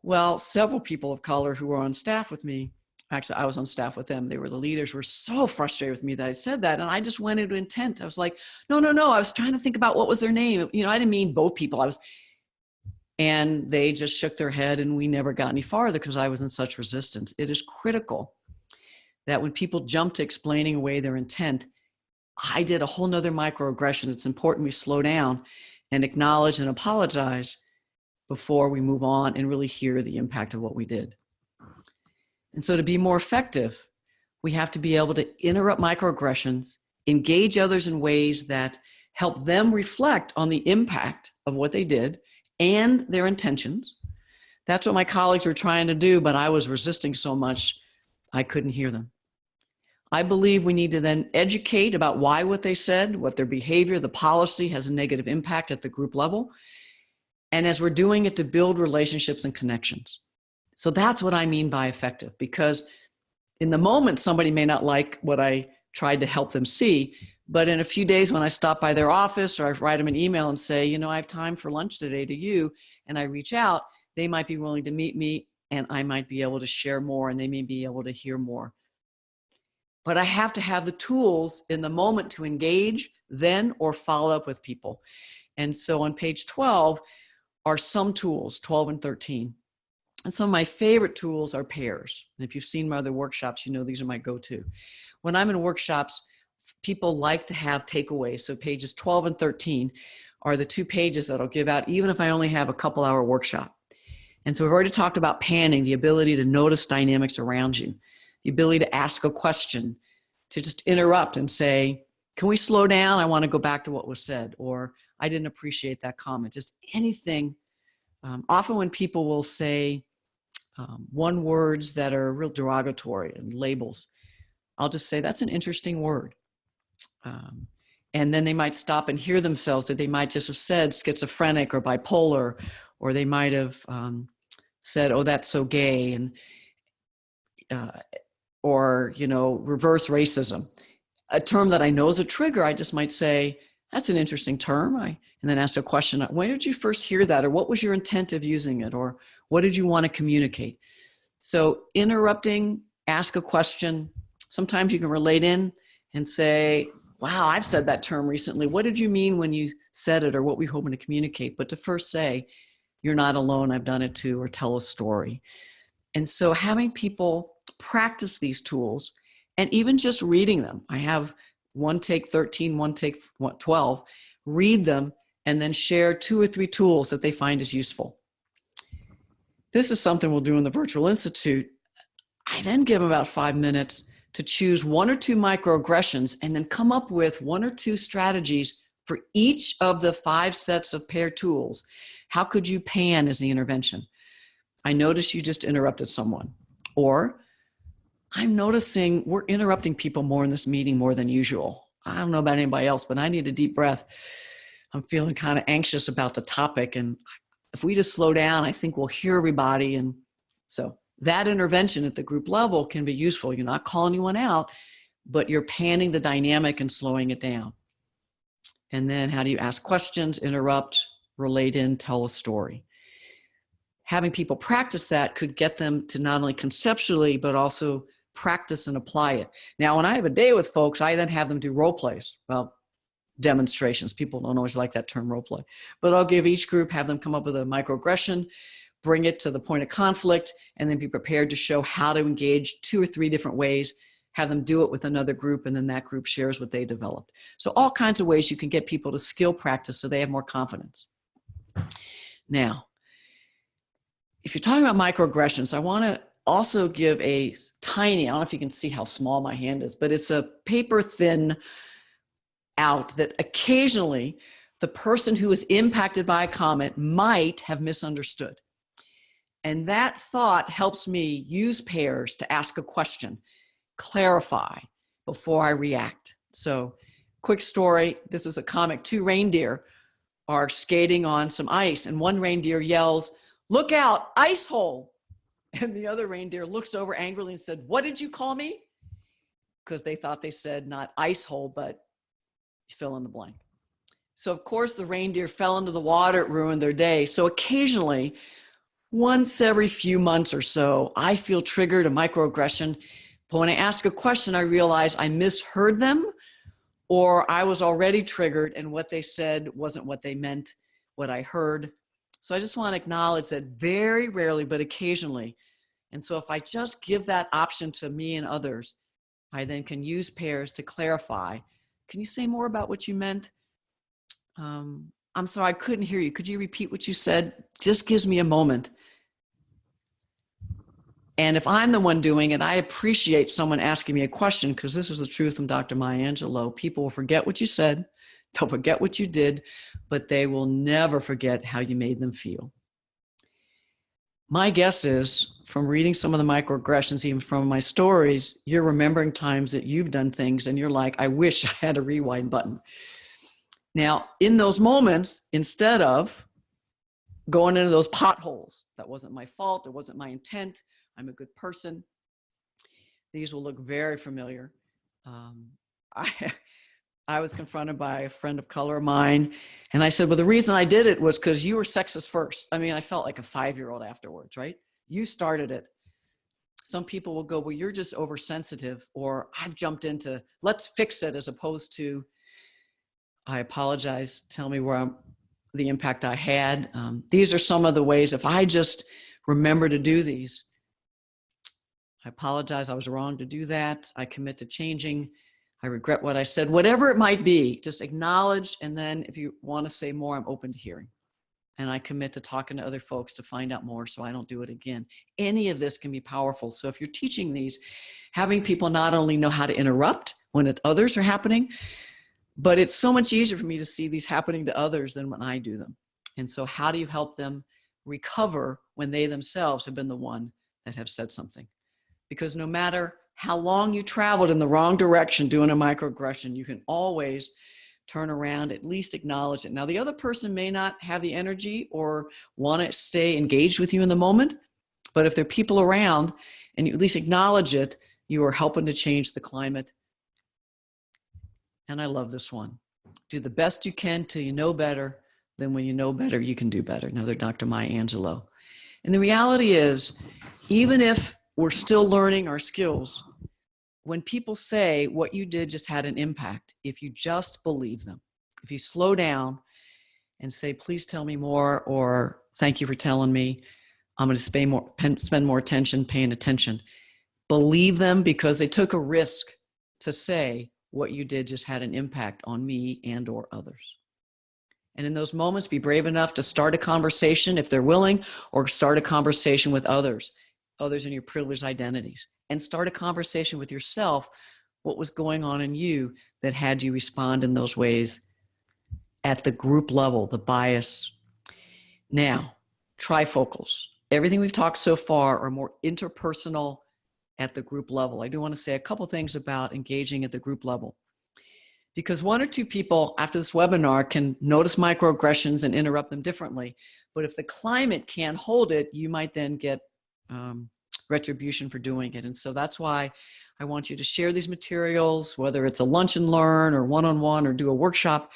Well, several people of color who were on staff with me, actually, I was on staff with them. They were the leaders, were so frustrated with me that I said that. And I just went into intent. I was like, no. I was trying to think about what was their name. I didn't mean boat people. And they just shook their head and we never got any farther because I was in such resistance. It is critical that when people jump to explaining away their intent, I did a whole nother microaggression. It's important we slow down and acknowledge and apologize before we move on and really hear the impact of what we did. And so to be more effective, we have to be able to interrupt microaggressions, engage others in ways that help them reflect on the impact of what they did and their intentions. That's what my colleagues were trying to do, but I was resisting so much, I couldn't hear them. I believe we need to then educate about why what they said, what their behavior, the policy has a negative impact at the group level. And as we're doing it, to build relationships and connections. So that's what I mean by effective, because in the moment, somebody may not like what I tried to help them see, but in a few days when I stop by their office or I write them an email and say, you know, I have time for lunch today to you, and I reach out, they might be willing to meet me and I might be able to share more and they may be able to hear more. But I have to have the tools in the moment to engage then or follow up with people. And so on page 12 are some tools, 12 and 13. And some of my favorite tools are pairs. And if you've seen my other workshops, you know these are my go-to. When I'm in workshops, people like to have takeaways. So pages 12 and 13 are the 2 pages that I'll give out, even if I only have a couple-hour workshop. And so we've already talked about panning, the ability to notice dynamics around you, the ability to ask a question, to just interrupt and say, can we slow down? I want to go back to what was said, or I didn't appreciate that comment, just anything. Often when people will say one words that are real derogatory and labels, I'll just say, that's an interesting word. And then they might stop and hear themselves, that they might just have said schizophrenic or bipolar, or they might have said, oh, that's so gay, and or, you know, reverse racism. A term that I know is a trigger, I just might say, that's an interesting term. And then ask a question, when did you first hear that? Or what was your intent of using it? Or what did you want to communicate? So interrupting, ask a question. Sometimes you can relate in and say, wow, I've said that term recently. What did you mean when you said it, or what were you hoping to communicate? But to first say, you're not alone, I've done it too, or tell a story. And so having people practice these tools, and even just reading them. I have one take 13, one take 12, read them, and then share 2 or 3 tools that they find is useful. This is something we'll do in the Virtual Institute. I then give them about 5 minutes to choose 1 or 2 microaggressions and then come up with 1 or 2 strategies for each of the 5 sets of pair tools. How could you pan as the intervention? I notice you just interrupted someone. Or, I'm noticing we're interrupting people more in this meeting more than usual. I don't know about anybody else, but I need a deep breath. I'm feeling kind of anxious about the topic. And if we just slow down, I think we'll hear everybody. And so that intervention at the group level can be useful. You're not calling anyone out, but you're panning the dynamic and slowing it down. And then how do you ask questions, interrupt, relate in, tell a story? Having people practice that could get them to not only conceptually, but also practice and apply it. Now, when I have a day with folks, I then have them do role plays. Well, demonstrations. People don't always like that term, role play. But I'll give each group, have them come up with a microaggression, bring it to the point of conflict, and then be prepared to show how to engage 2 or 3 different ways, have them do it with another group, and then that group shares what they developed. So all kinds of ways you can get people to skill practice so they have more confidence. Now, if you're talking about microaggressions, I want to also give a tiny, I don't know if you can see how small my hand is, but it's a paper thin out that occasionally the person who is impacted by a comment might have misunderstood. And that thought helps me use pairs to ask a question, clarify before I react. So quick story, this was a comic. 2 reindeer are skating on some ice and one reindeer yells, "Look out, ice hole." And the other reindeer looks over angrily and said, "What did you call me?" Because they thought they said not ice hole, but fill in the blank. So of course the reindeer fell into the water, it ruined their day. So occasionally, once every few months or so, I feel triggered, a microaggression. But when I ask a question, I realize I misheard them, or I was already triggered and what they said wasn't what they meant, what I heard. So I just want to acknowledge that very rarely, but occasionally. And so if I just give that option to me and others, I then can use pairs to clarify Can you say more about what you meant? I'm sorry, I couldn't hear you. Could you repeat what you said? Just gives me a moment. And if I'm the one doing it, I appreciate someone asking me a question, because this is the truth from Dr. Maya Angelou. People will forget what you said, they'll forget what you did, but they will never forget how you made them feel. My guess is, from reading some of the microaggressions, even from my stories, you're remembering times that you've done things and you're like, I wish I had a rewind button. Now, in those moments, instead of going into those potholes, that wasn't my fault, it wasn't my intent, I'm a good person, these will look very familiar. I was confronted by a friend of color of mine, and I said, well, the reason I did it was because you were sexist first. I mean, I felt like a 5-year-old afterwards, right? You started it. Some people will go, well, you're just oversensitive, or I've jumped into, let's fix it, as opposed to, I apologize, tell me the impact I had. These are some of the ways, if I just remember to do these, I apologize, I was wrong to do that. I commit to changing. I regret what I said. Whatever it might be, just acknowledge. And then if you want to say more, I'm open to hearing. And I commit to talking to other folks to find out more so I don't do it again. Any of this can be powerful. So if you're teaching these, having people not only know how to interrupt when others are happening, but it's so much easier for me to see these happening to others than when I do them. And so how do you help them recover when they themselves have been the one that have said something? Because no matter how long you traveled in the wrong direction doing a microaggression, you can always turn around, at least acknowledge it. Now, the other person may not have the energy or want to stay engaged with you in the moment, but if there are people around and you at least acknowledge it, you are helping to change the climate. And I love this one. Do the best you can till you know better. Then when you know better, you can do better. Another Dr. Maya Angelou. And the reality is, even if we're still learning our skills, when people say what you did just had an impact, if you just believe them, if you slow down and say, please tell me more, or thank you for telling me, I'm going to spend more attention, paying attention. Believe them, because they took a risk to say what you did just had an impact on me and or others. And in those moments, be brave enough to start a conversation if they're willing, or start a conversation with others in your privileged identities, and start a conversation with yourself. What was going on in you that had you respond in those ways at the group level, the bias? Now, trifocals. Everything we've talked so far are more interpersonal at the group level. I do want to say a couple things about engaging at the group level, because one or two people after this webinar can notice microaggressions and interrupt them differently. But if the climate can't hold it, you might then get retribution for doing it. And so that's why I want you to share these materials, whether it's a lunch and learn or one-on-one or do a workshop.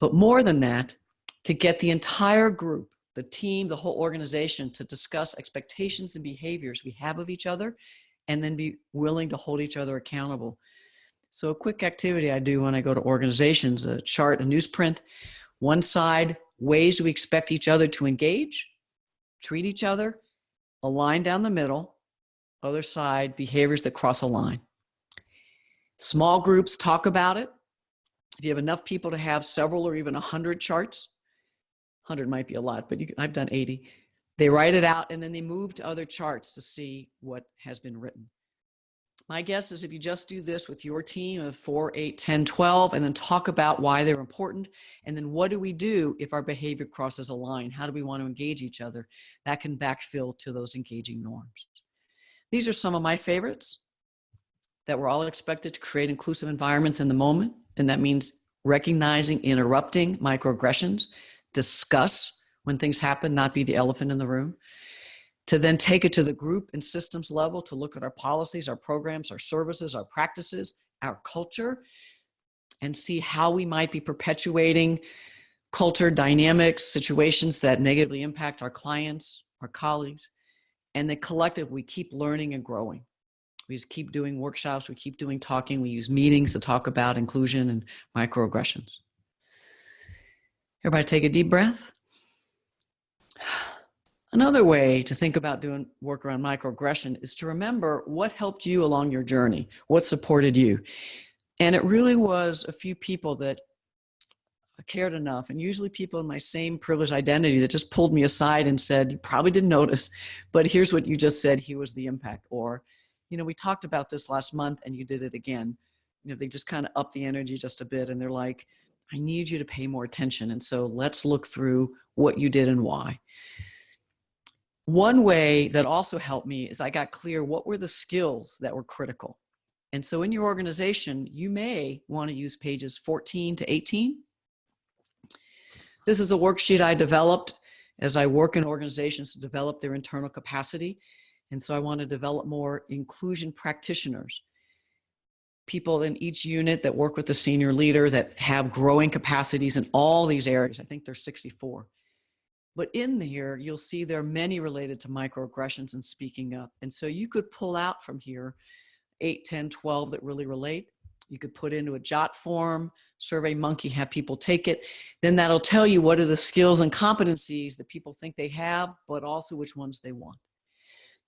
But more than that, to get the entire group, the team, the whole organization, to discuss expectations and behaviors we have of each other, and then be willing to hold each other accountable. So a quick activity I do when I go to organizations, a chart, a newsprint. One side, ways we expect each other to engage, treat each other, a line down the middle. Other side, behaviors that cross a line. Small groups talk about it. If you have enough people to have several or even 100 charts, 100 might be a lot, but I've done 80. They write it out and then they move to other charts to see what has been written. My guess is if you just do this with your team of 4, 8, 10, 12, and then talk about why they're important, and then what do we do if our behavior crosses a line? How do we want to engage each other? That can backfill to those engaging norms. These are some of my favorites that we're all expected to create inclusive environments in the moment. And that means recognizing, interrupting microaggressions, discuss when things happen, not be the elephant in the room, to then take it to the group and systems level to look at our policies, our programs, our services, our practices, our culture, and see how we might be perpetuating culture dynamics, situations that negatively impact our clients, our colleagues, and then collectively we keep learning and growing. We just keep doing workshops, we keep doing talking, we use meetings to talk about inclusion and microaggressions. Everybody take a deep breath. Another way to think about doing work around microaggression is to remember what helped you along your journey, what supported you. And it really was a few people that cared enough, and usually people in my same privileged identity, that just pulled me aside and said, you probably didn't notice, but here's what you just said, here was the impact. Or, we talked about this last month and you did it again. They just kind of up the energy just a bit, and they're like, I need you to pay more attention. And so let's look through what you did and why. One way that also helped me is I got clear what were the skills that were critical. And so in your organization, you may want to use pages 14 to 18. This is a worksheet I developed as I work in organizations to develop their internal capacity. And so I want to develop more inclusion practitioners, people in each unit that work with the senior leader that have growing capacities in all these areas. I think there's 64. But in here, you'll see there are many related to microaggressions and speaking up. And so you could pull out from here 8, 10, 12 that really relate. You could put into a jot form, Survey Monkey, have people take it. Then that'll tell you what are the skills and competencies that people think they have, but also which ones they want.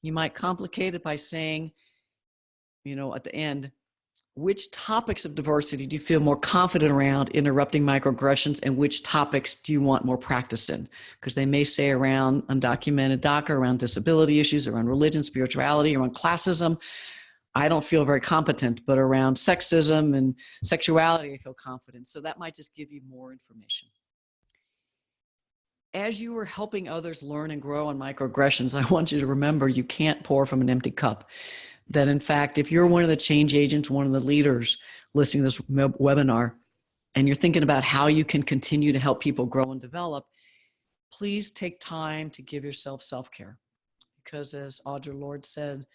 You might complicate it by saying, at the end, which topics of diversity do you feel more confident around interrupting microaggressions, and which topics do you want more practice in? Because they may say around undocumented DACA, around disability issues, around religion, spirituality, around classism, I don't feel very competent, but around sexism and sexuality, I feel confident. So that might just give you more information. As you are helping others learn and grow on microaggressions, I want you to remember you can't pour from an empty cup. That in fact, if you're one of the change agents, one of the leaders listening to this webinar, and you're thinking about how you can continue to help people grow and develop, please take time to give yourself self-care. Because as Audre Lorde said,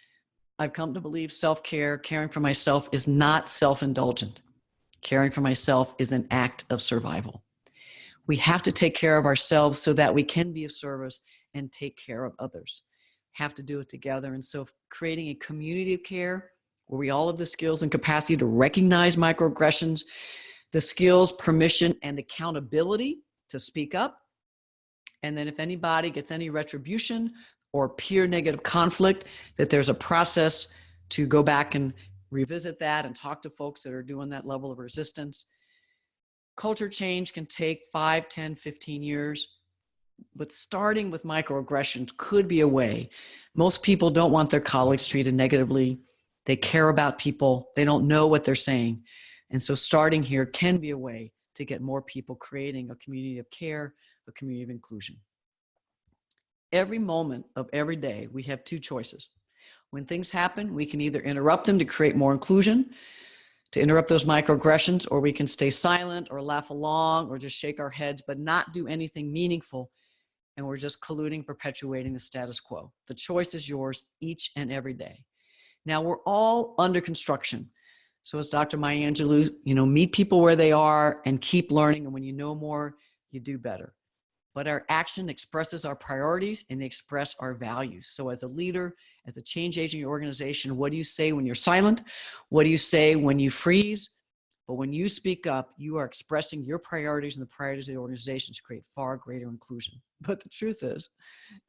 I've come to believe self-care, caring for myself, is not self-indulgent. Caring for myself is an act of survival. We have to take care of ourselves so that we can be of service and take care of others. Have to do it together. And so creating a community of care where we all have the skills and capacity to recognize microaggressions, the skills, permission, and accountability to speak up. And then if anybody gets any retribution or peer negative conflict, that there's a process to go back and revisit that and talk to folks that are doing that level of resistance. Culture change can take 5, 10, 15 years, but starting with microaggressions could be a way. Most people don't want their colleagues treated negatively. They care about people. They don't know what they're saying. And so starting here can be a way to get more people creating a community of care, a community of inclusion. Every moment of every day, we have two choices. When things happen, we can either interrupt them to create more inclusion, to interrupt those microaggressions, or we can stay silent or laugh along or just shake our heads, but not do anything meaningful. And we're just colluding, perpetuating the status quo. The choice is yours each and every day. Now, we're all under construction. So as Dr. Maya Angelou, meet people where they are and keep learning. And when you know more, you do better. But our action expresses our priorities and they express our values. So as a leader, as a change agent in your organization, what do you say when you're silent? What do you say when you freeze? But when you speak up, you are expressing your priorities and the priorities of the organization to create far greater inclusion. But the truth is,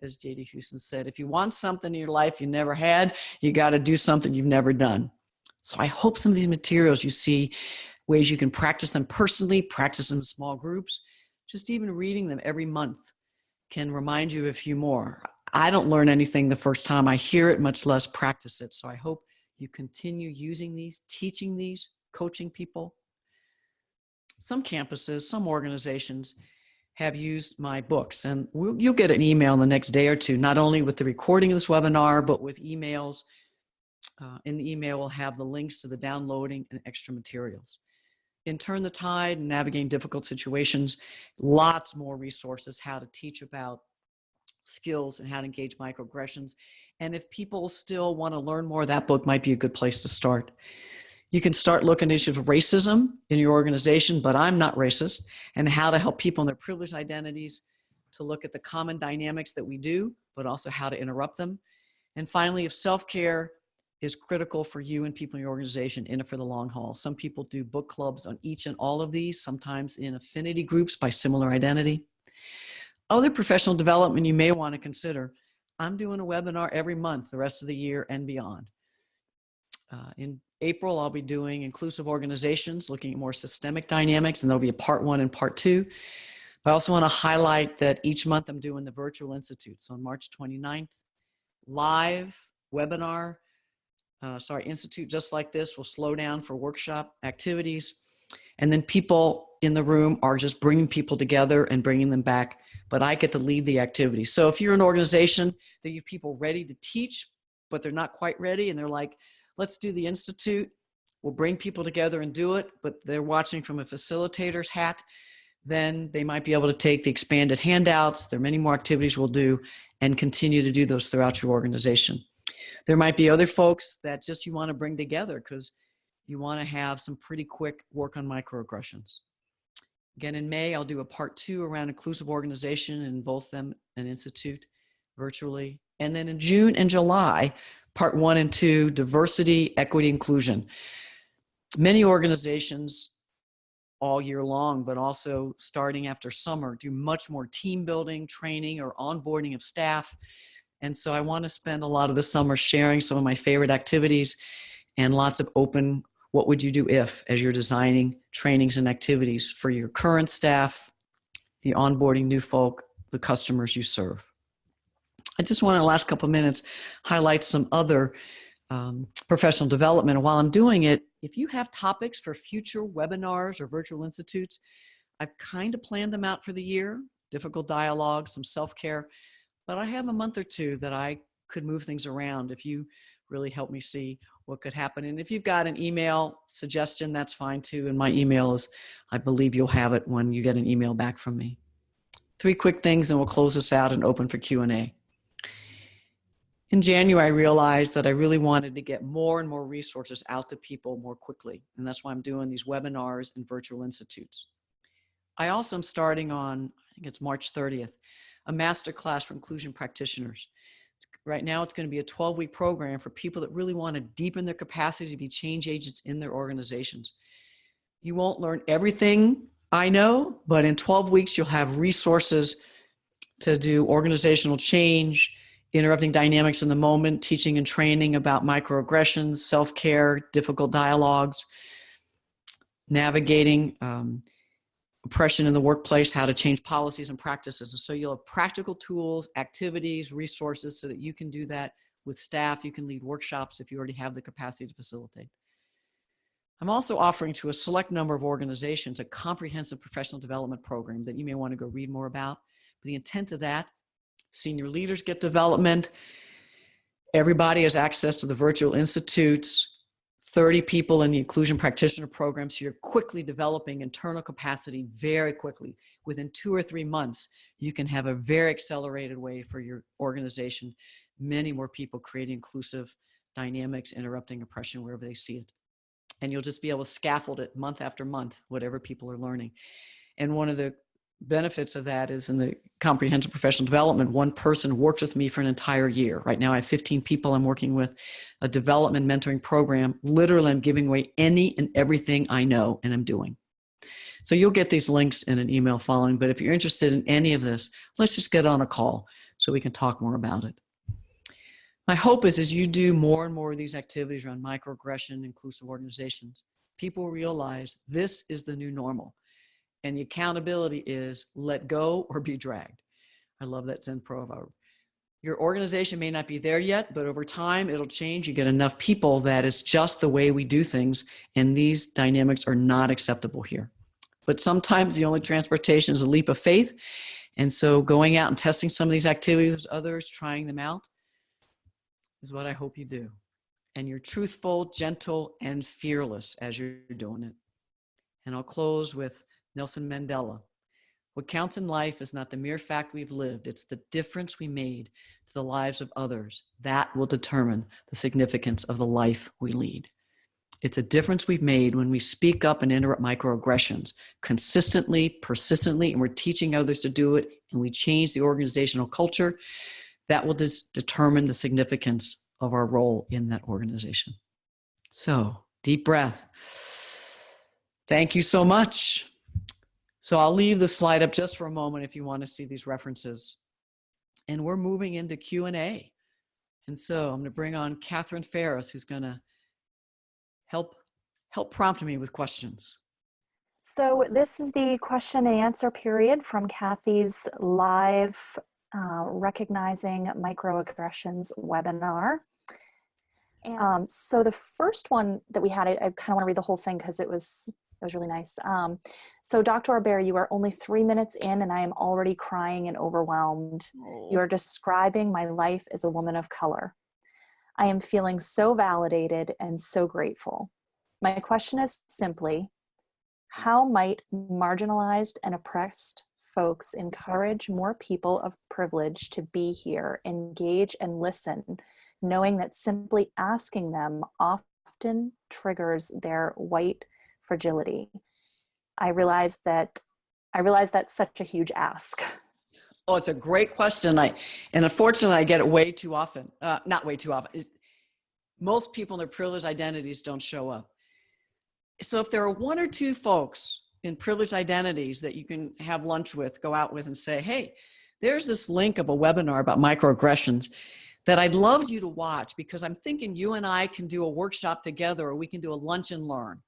as J.D. Houston said, if you want something in your life you never had, you got to do something you've never done. So I hope some of these materials you see, ways you can practice them personally, practice them in small groups, just even reading them every month can remind you of a few more. I don't learn anything the first time I hear it, much less practice it. So I hope you continue using these, teaching these, coaching people. Some campuses, some organizations have used my books, and you'll get an email in the next day or two, not only with the recording of this webinar, but with emails. In the email, we'll have the links to the downloading and extra materials. In Turn the Tide, Navigating Difficult Situations, lots more resources, how to teach about skills and how to engage microaggressions. And if people still want to learn more, that book might be a good place to start. You can start looking at issues of racism in your organization, but I'm not racist, and how to help people in their privileged identities to look at the common dynamics that we do, but also how to interrupt them. And finally, if self-care is critical for you and people in your organization, in it for the long haul. Some people do book clubs on each and all of these, sometimes in affinity groups by similar identity. Other professional development you may want to consider. I'm doing a webinar every month, the rest of the year and beyond. In April, I'll be doing inclusive organizations, looking at more systemic dynamics, and there'll be a part 1 and part 2. But I also want to highlight that each month I'm doing the Virtual Institute. So on March 29th, live webinar, institute just like this. Will slow down for workshop activities. And then people in the room are just bringing people together and bringing them back. But I get to lead the activity. So if you're an organization that you have people ready to teach, but they're not quite ready, and they're like, let's do the Institute, we'll bring people together and do it, but they're watching from a facilitator's hat, then they might be able to take the expanded handouts. There are many more activities we'll do and continue to do those throughout your organization. There might be other folks that just you want to bring together because you want to have some pretty quick work on microaggressions. Again, in May, I'll do a part 2 around inclusive organization in both them and Institute virtually. And then in June and July, part 1 and 2, diversity, equity, inclusion. Many organizations all year long, but also starting after summer, do much more team building, training, or onboarding of staff. And so I want to spend a lot of the summer sharing some of my favorite activities and lots of open, what would you do if, as you're designing trainings and activities for your current staff, the onboarding new folk, the customers you serve. I just want in the last couple of minutes highlight some other professional development. And while I'm doing it, if you have topics for future webinars or virtual institutes, I've kind of planned them out for the year, difficult dialogue, some self-care, but I have a month or two that I could move things around if you really help me see what could happen. And if you've got an email suggestion, that's fine too. And my email is, I believe you'll have it when you get an email back from me. 3 quick things and we'll close this out and open for Q&A. In January, I realized that I really wanted to get more and more resources out to people more quickly. And that's why I'm doing these webinars and virtual institutes. I also am starting on, I think it's March 30th, a masterclass for inclusion practitioners. Right now, it's going to be a 12-week program for people that really want to deepen their capacity to be change agents in their organizations. You won't learn everything I know, but in 12 weeks, you'll have resources to do organizational change, interrupting dynamics in the moment, teaching and training about microaggressions, self-care, difficult dialogues, navigating oppression in the workplace, how to change policies and practices. And so you'll have practical tools, activities, resources so that you can do that with staff. You can lead workshops if you already have the capacity to facilitate. I'm also offering to a select number of organizations a comprehensive professional development program that you may want to go read more about. But the intent of that, senior leaders get development. Everybody has access to the virtual institutes. 30 people in the inclusion practitioner program, so you're quickly developing internal capacity very quickly. Within 2 or 3 months, you can have a very accelerated way for your organization, many more people creating inclusive dynamics, interrupting oppression wherever they see it. And you'll just be able to scaffold it month after month, whatever people are learning. And one of the benefits of that is in the comprehensive professional development, one person works with me for an entire year. Right now I have 15 people I'm working with, a development mentoring program. Literally, I'm giving away any and everything I know and I'm doing. So you'll get these links in an email following, but if you're interested in any of this, let's just get on a call so we can talk more about it. My hope is as you do more and more of these activities around microaggression, inclusive organizations, people realize this is the new normal. And the accountability is let go or be dragged. I love that Zen proverb. Your organization may not be there yet, but over time it'll change. You get enough people that it's just the way we do things, and these dynamics are not acceptable here. But sometimes the only transportation is a leap of faith. And so going out and testing some of these activities, others, trying them out, is what I hope you do. And you're truthful, gentle, and fearless as you're doing it. And I'll close with Nelson Mandela. What counts in life is not the mere fact we've lived. It's the difference we made to the lives of others. That will determine the significance of the life we lead. It's a difference we've made when we speak up and interrupt microaggressions consistently, persistently, and we're teaching others to do it, and we change the organizational culture. That will determine the significance of our role in that organization. So, deep breath. Thank you so much. So I'll leave the slide up just for a moment if you want to see these references. And we're moving into Q&A. And so I'm going to bring on Catherine Ferris, who's going to help help prompt me with questions. So this is the question and answer period from Kathy's live Recognizing Microaggressions webinar. And so the first one that we had, I kind of want to read the whole thing because it was really nice. So Dr. Obear, you are only 3 minutes in and I am already crying and overwhelmed. Oh. You are describing my life as a woman of color. I am feeling so validated and so grateful. My question is simply, how might marginalized and oppressed folks encourage more people of privilege to be here, engage, and listen, knowing that simply asking them often triggers their white fragility? I realize that's such a huge ask. Oh, it's a great question. And unfortunately, I get it way too often. Not way too often. Most people in their privileged identities don't show up. So if there are one or two folks in privileged identities that you can have lunch with, go out with and say, hey, there's this link of a webinar about microaggressions that I'd love you to watch because I'm thinking you and I can do a workshop together or we can do a lunch and learn.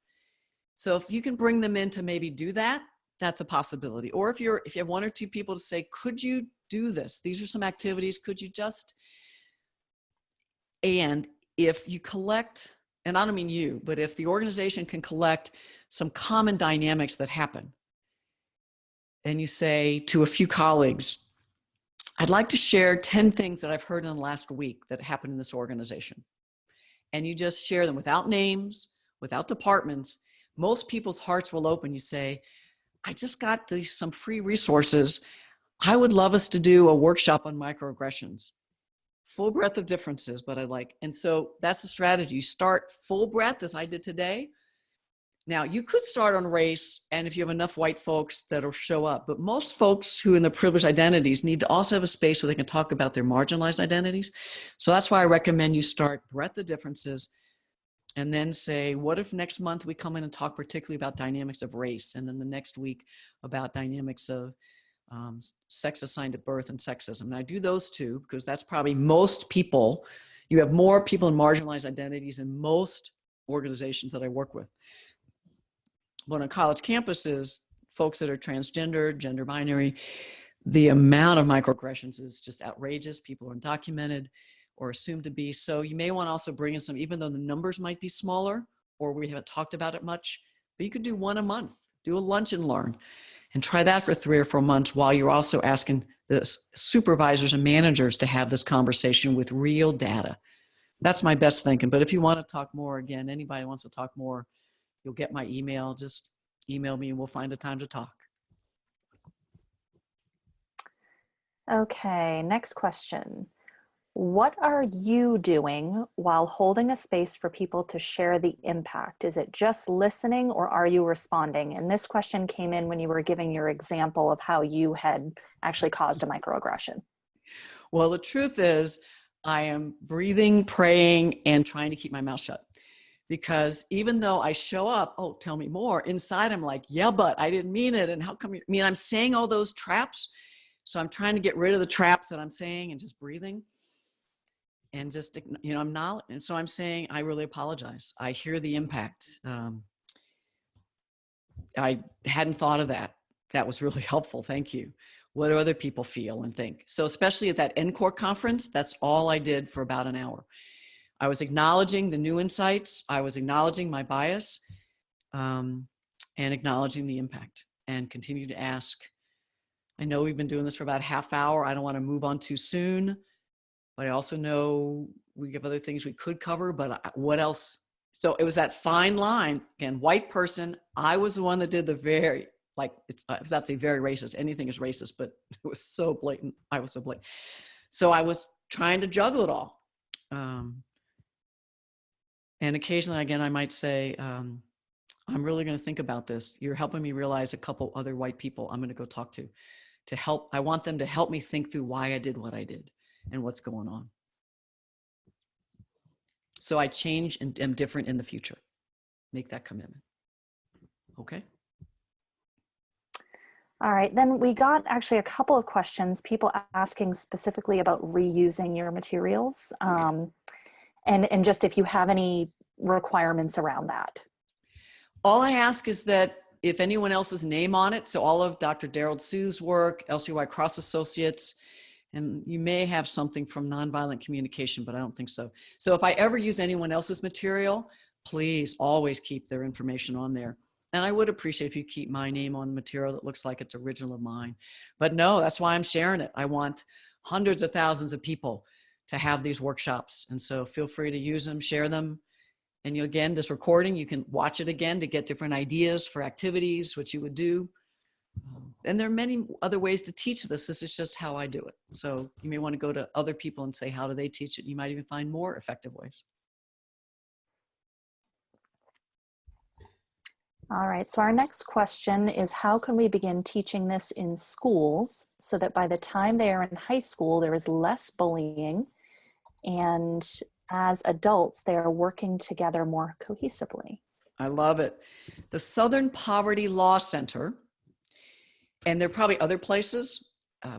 So if you can bring them in to maybe do that, that's a possibility. Or if you have one or two people to say, could you do this? These are some activities. Could you just, and if you collect, and I don't mean you, but if the organization can collect some common dynamics that happen, and you say to a few colleagues, I'd like to share 10 things that I've heard in the last week that happened in this organization. And you just share them without names, without departments. Most people's hearts will open. You say, I just got some free resources. I would love us to do a workshop on microaggressions. Full breadth of differences, but I like. And so that's the strategy. You start full breadth as I did today. Now you could start on race and if you have enough white folks that'll show up, but most folks who in the privileged identities need to also have a space where they can talk about their marginalized identities. So that's why I recommend you start breadth of differences and then say, what if next month we come in and talk particularly about dynamics of race? And then the next week about dynamics of sex assigned at birth and sexism. And I do those two because that's probably most people. You have more people in marginalized identities in most organizations that I work with. But on college campuses, folks that are transgender, gender binary, the amount of microaggressions is just outrageous. People are undocumented or assumed to be. So you may want to also bring in some, even though the numbers might be smaller or we haven't talked about it much, but you could do one a month, do a lunch and learn. And try that for 3 or 4 months while you're also asking the supervisors and managers to have this conversation with real data. That's my best thinking. But if you want to talk more, again, anybody wants to talk more, you'll get my email. Just email me and we'll find a time to talk. Okay, next question. What are you doing while holding a space for people to share the impact? Is it just listening or are you responding? And this question came in when you were giving your example of how you had actually caused a microaggression. Well, the truth is I am breathing, praying, and trying to keep my mouth shut. Because even though I show up, oh, tell me more, inside I'm like, yeah, but I didn't mean it. And how come I'm saying all those traps. So I'm trying to get rid of the traps that I'm saying and just breathing. And just, I'm not, and so I'm saying, I really apologize. I hear the impact. I hadn't thought of that. That was really helpful. Thank you. What do other people feel and think? So especially at that NCORE conference, that's all I did for about an hour. I was acknowledging the new insights. I was acknowledging my bias and acknowledging the impact and continue to ask. I know we've been doing this for about a half hour. I don't want to move on too soon. But I also know we have other things we could cover, but what else? So it was that fine line. Again, white person, I was the one that did the it's not say very racist. Anything is racist, but it was so blatant. I was so blatant. So I was trying to juggle it all. And occasionally, again, I might say, I'm really going to think about this. You're helping me realize a couple other white people I'm going to go talk to help. I want them to help me think through why I did what I did and what's going on. So I change and am different in the future. Make that commitment. Okay. All right, then we got actually a couple of questions, people asking specifically about reusing your materials. And just if you have any requirements around that? All I ask is that if anyone else's name on it, so all of Dr. Darrell Sue's work, LCY Cross Associates, and you may have something from Nonviolent Communication, but I don't think so. So if I ever use anyone else's material, please always keep their information on there. And I would appreciate if you keep my name on material that looks like it's original of mine. But no, that's why I'm sharing it. I want hundreds of thousands of people to have these workshops. And so feel free to use them, share them. And you, again, this recording, you can watch it again to get different ideas for activities, what you would do. And there are many other ways to teach this. This is just how I do it. So you may want to go to other people and say, how do they teach it? You might even find more effective ways. All right, so our next question is, how can we begin teaching this in schools so that by the time they are in high school, there is less bullying, and as adults, they are working together more cohesively? I love it. The Southern Poverty Law Center, and there are probably other places,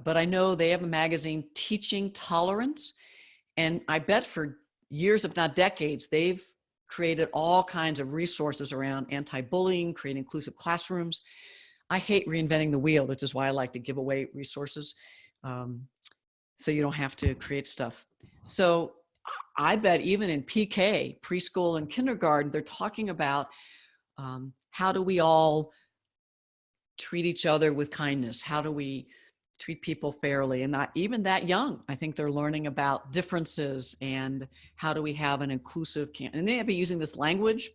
but I know they have a magazine, Teaching Tolerance, and I bet for years, if not decades, they've created all kinds of resources around anti-bullying, creating inclusive classrooms. I hate reinventing the wheel, which is why I like to give away resources, so you don't have to create stuff. So I bet even in PK, preschool and kindergarten, they're talking about how do we all treat each other with kindness? How do we treat people fairly? And not even that young. I think they're learning about differences and how do we have an inclusive camp. And they may be using this language,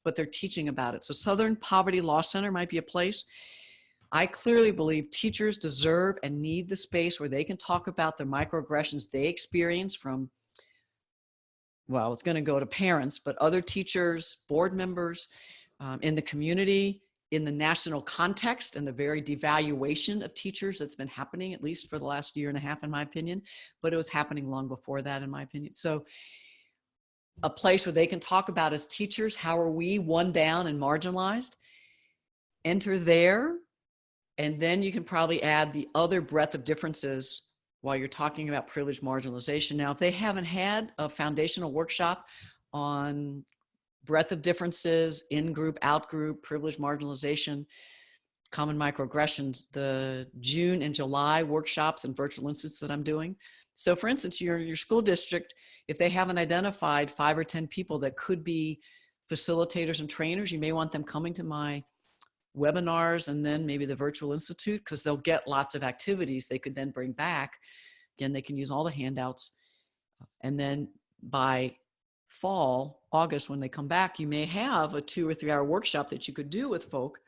but they're teaching about it. So Southern Poverty Law Center might be a place. I clearly believe teachers deserve and need the space where they can talk about the microaggressions they experience from, well, it's going to go to parents, but other teachers, board members, in the community, in the national context, and the very devaluation of teachers that's been happening, at least for the last year and a half, in my opinion, but it was happening long before that, in my opinion. So a place where they can talk about, as teachers, how are we one down and marginalized? Enter there, and then you can probably add the other breadth of differences while you're talking about privilege marginalization. Now, if they haven't had a foundational workshop on breadth of differences, in-group, out-group, privilege marginalization, common microaggressions, the June and July workshops and virtual institutes that I'm doing. So for instance, your school district, if they haven't identified 5 or 10 people that could be facilitators and trainers, you may want them coming to my webinars and then maybe the virtual institute, because they'll get lots of activities they could then bring back. Again, they can use all the handouts. And then by fall, August, when they come back, you may have a 2 or 3 hour workshop that you could do with folk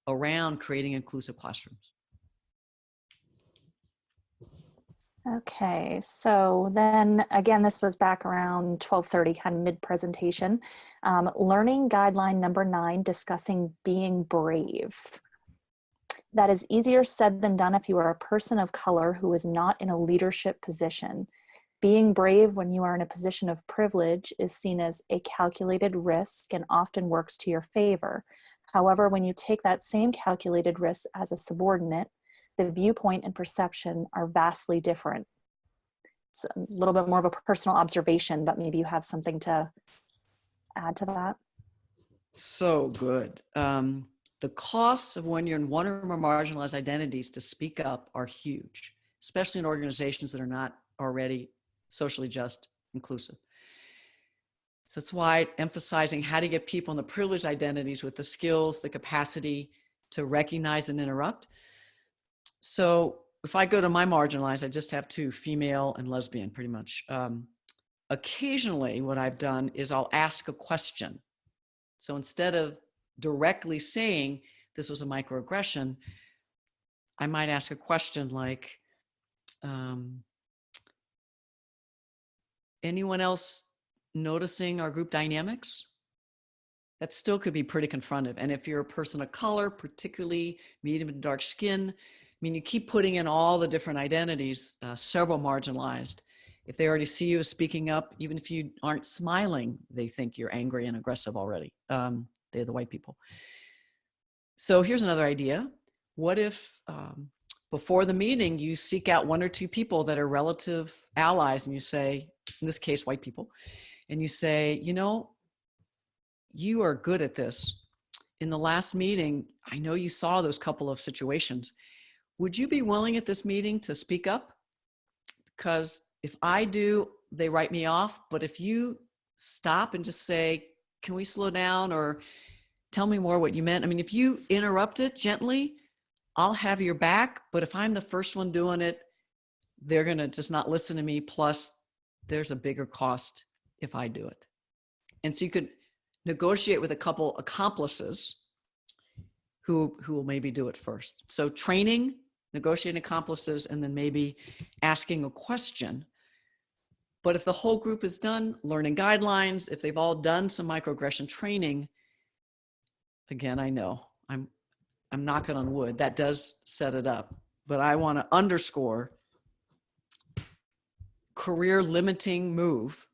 around creating inclusive classrooms. Okay, so then again, this was back around 12:30, kind of mid-presentation. Learning guideline number 9, discussing being brave. That is easier said than done if you are a person of color who is not in a leadership position. Being brave when you are in a position of privilege is seen as a calculated risk and often works to your favor. However, when you take that same calculated risk as a subordinate, the viewpoint and perception are vastly different. It's a little bit more of a personal observation, but maybe you have something to add to that. So good. The costs of when you're in one or more marginalized identities to speak up are huge, especially in organizations that are not already socially just, inclusive. So that's why emphasizing how to get people in the privileged identities with the skills, the capacity to recognize and interrupt. So if I go to my marginalized, I just have 2, female and lesbian, pretty much. Occasionally what I've done is I'll ask a question. So instead of directly saying this was a microaggression, I might ask a question like, anyone else noticing our group dynamics? That still could be pretty confrontive. And if you're a person of color, particularly medium and dark skin, I mean, you keep putting in all the different identities, several marginalized. If they already see you as speaking up, even if you aren't smiling, they think you're angry and aggressive already. They're the white people. So here's another idea. What if before the meeting, you seek out 1 or 2 people that are relative allies and you say, in this case, white people, and you say, you know, you are good at this. In the last meeting, I know you saw those couple of situations. Would you be willing at this meeting to speak up? Because if I do, they write me off. But if you stop and just say, can we slow down, or tell me more what you meant? I mean, if you interrupt it gently, I'll have your back. But if I'm the first one doing it, they're going to just not listen to me. Plus, there's a bigger cost if I do it. And so you could negotiate with a couple accomplices who will maybe do it first. So training, negotiating accomplices, and then maybe asking a question. But if the whole group is done, learning guidelines, if they've all done some microaggression training, again, I know I'm knocking on wood, that does set it up. But I want to underscore career limiting move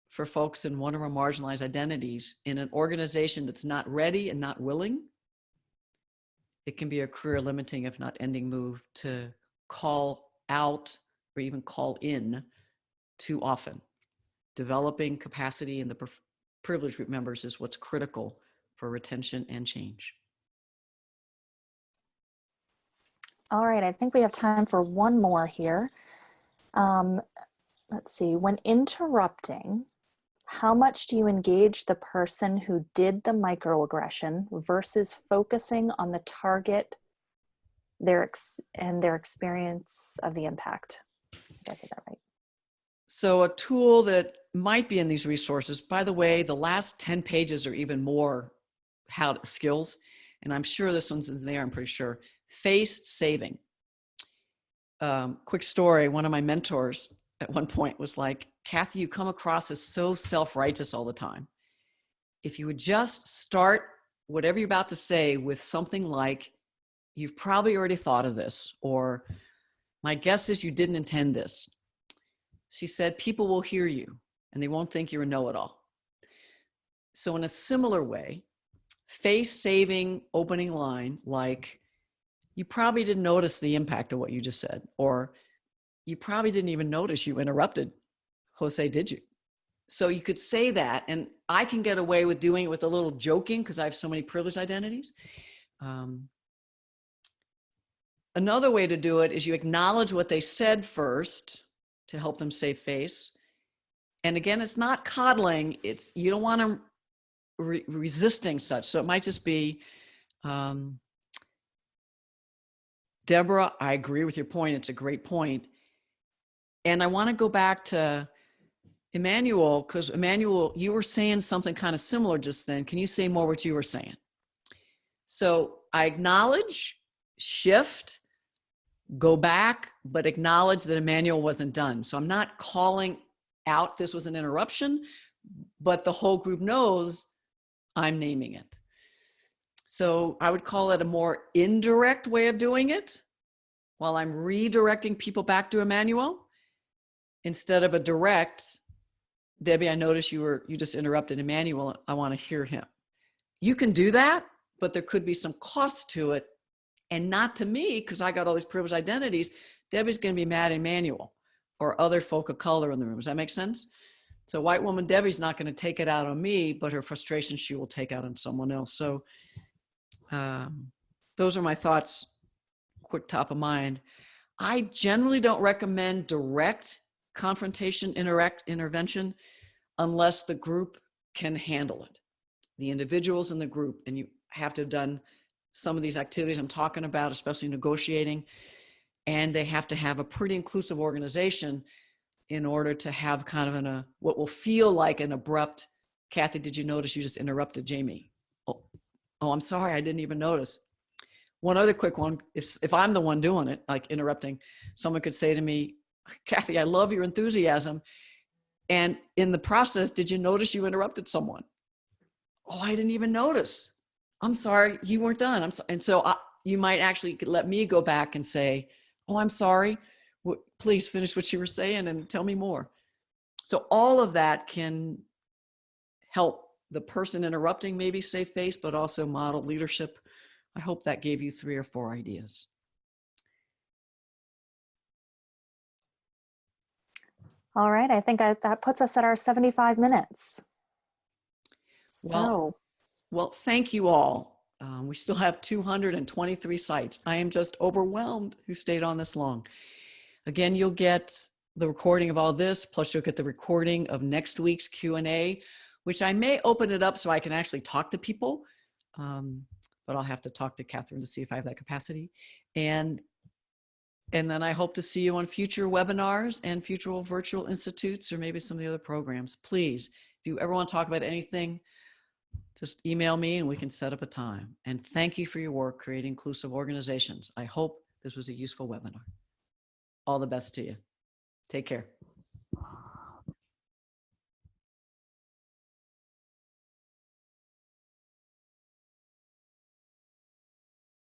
for folks in one or more marginalized identities in an organization that's not ready and not willing. It can be a career limiting, if not ending move, to call out or even call in too often. Developing capacity in the privileged group members is what's critical for retention and change. All right, I think we have time for one more here. Let's see, when interrupting, how much do you engage the person who did the microaggression versus focusing on the target and their experience of the impact? Did I say that right? So a tool that might be in these resources, by the way, the last 10 pages are even more skills, and I'm sure this one's in there, I'm pretty sure. Face saving. Quick story, one of my mentors at one point was like, Kathy, you come across as so self-righteous all the time. If you would just start whatever you're about to say with something like, you've probably already thought of this, or my guess is you didn't intend this. She said, people will hear you and they won't think you're a know-it-all. So in a similar way, face-saving opening line like, you probably didn't notice the impact of what you just said, or you probably didn't even notice you interrupted Jose, did you? So you could say that, and I can get away with doing it with a little joking because I have so many privileged identities. Another way to do it is you acknowledge what they said first to help them save face. And again, it's not coddling. You don't want them resisting such. So it might just be, Deborah, I agree with your point. It's a great point. And I want to go back to Emmanuel, because Emmanuel, you were saying something kind of similar just then. Can you say more what you were saying? So I acknowledge, shift, go back, but acknowledge that Emmanuel wasn't done. So I'm not calling out this was an interruption, but the whole group knows I'm naming it. So I would call it a more indirect way of doing it while I'm redirecting people back to Emmanuel instead of a direct, Debbie, I noticed you just interrupted Emmanuel. I want to hear him. You can do that, but there could be some cost to it, and not to me, because I got all these privileged identities. Debbie's going to be mad at Emmanuel or other folk of color in the room. Does that make sense? So white woman Debbie's not going to take it out on me, but her frustration she will take out on someone else. So those are my thoughts, quick top of mind. I generally don't recommend direct confrontation, intervention, unless the group can handle it. The individuals in the group, and you have to have done some of these activities I'm talking about, especially negotiating, and they have to have a pretty inclusive organization in order to have kind of what will feel like an abrupt, Kathy, did you notice you just interrupted Jamie? Oh, I'm sorry, I didn't even notice. One other quick one, if I'm the one doing it, like interrupting, someone could say to me, Kathy, I love your enthusiasm. And in the process, did you notice you interrupted someone? Oh, I didn't even notice. I'm sorry, you weren't done. I'm sorry. And so you might actually let me go back and say, oh, I'm sorry. Please finish what you were saying and tell me more. So all of that can help the person interrupting maybe save face, but also model leadership. I hope that gave you 3 or 4 ideas. All right, I think that puts us at our 75 minutes. So, Well, thank you all. We still have 223 sites. I am just overwhelmed who stayed on this long. Again, you'll get the recording of all this, plus you'll get the recording of next week's Q&A, which I may open it up so I can actually talk to people. But I'll have to talk to Catherine to see if I have that capacity. And then I hope to see you on future webinars and future virtual institutes, or maybe some of the other programs. Please, if you ever want to talk about anything, just email me and we can set up a time. And thank you for your work creating inclusive organizations. I hope this was a useful webinar. All the best to you. Take care.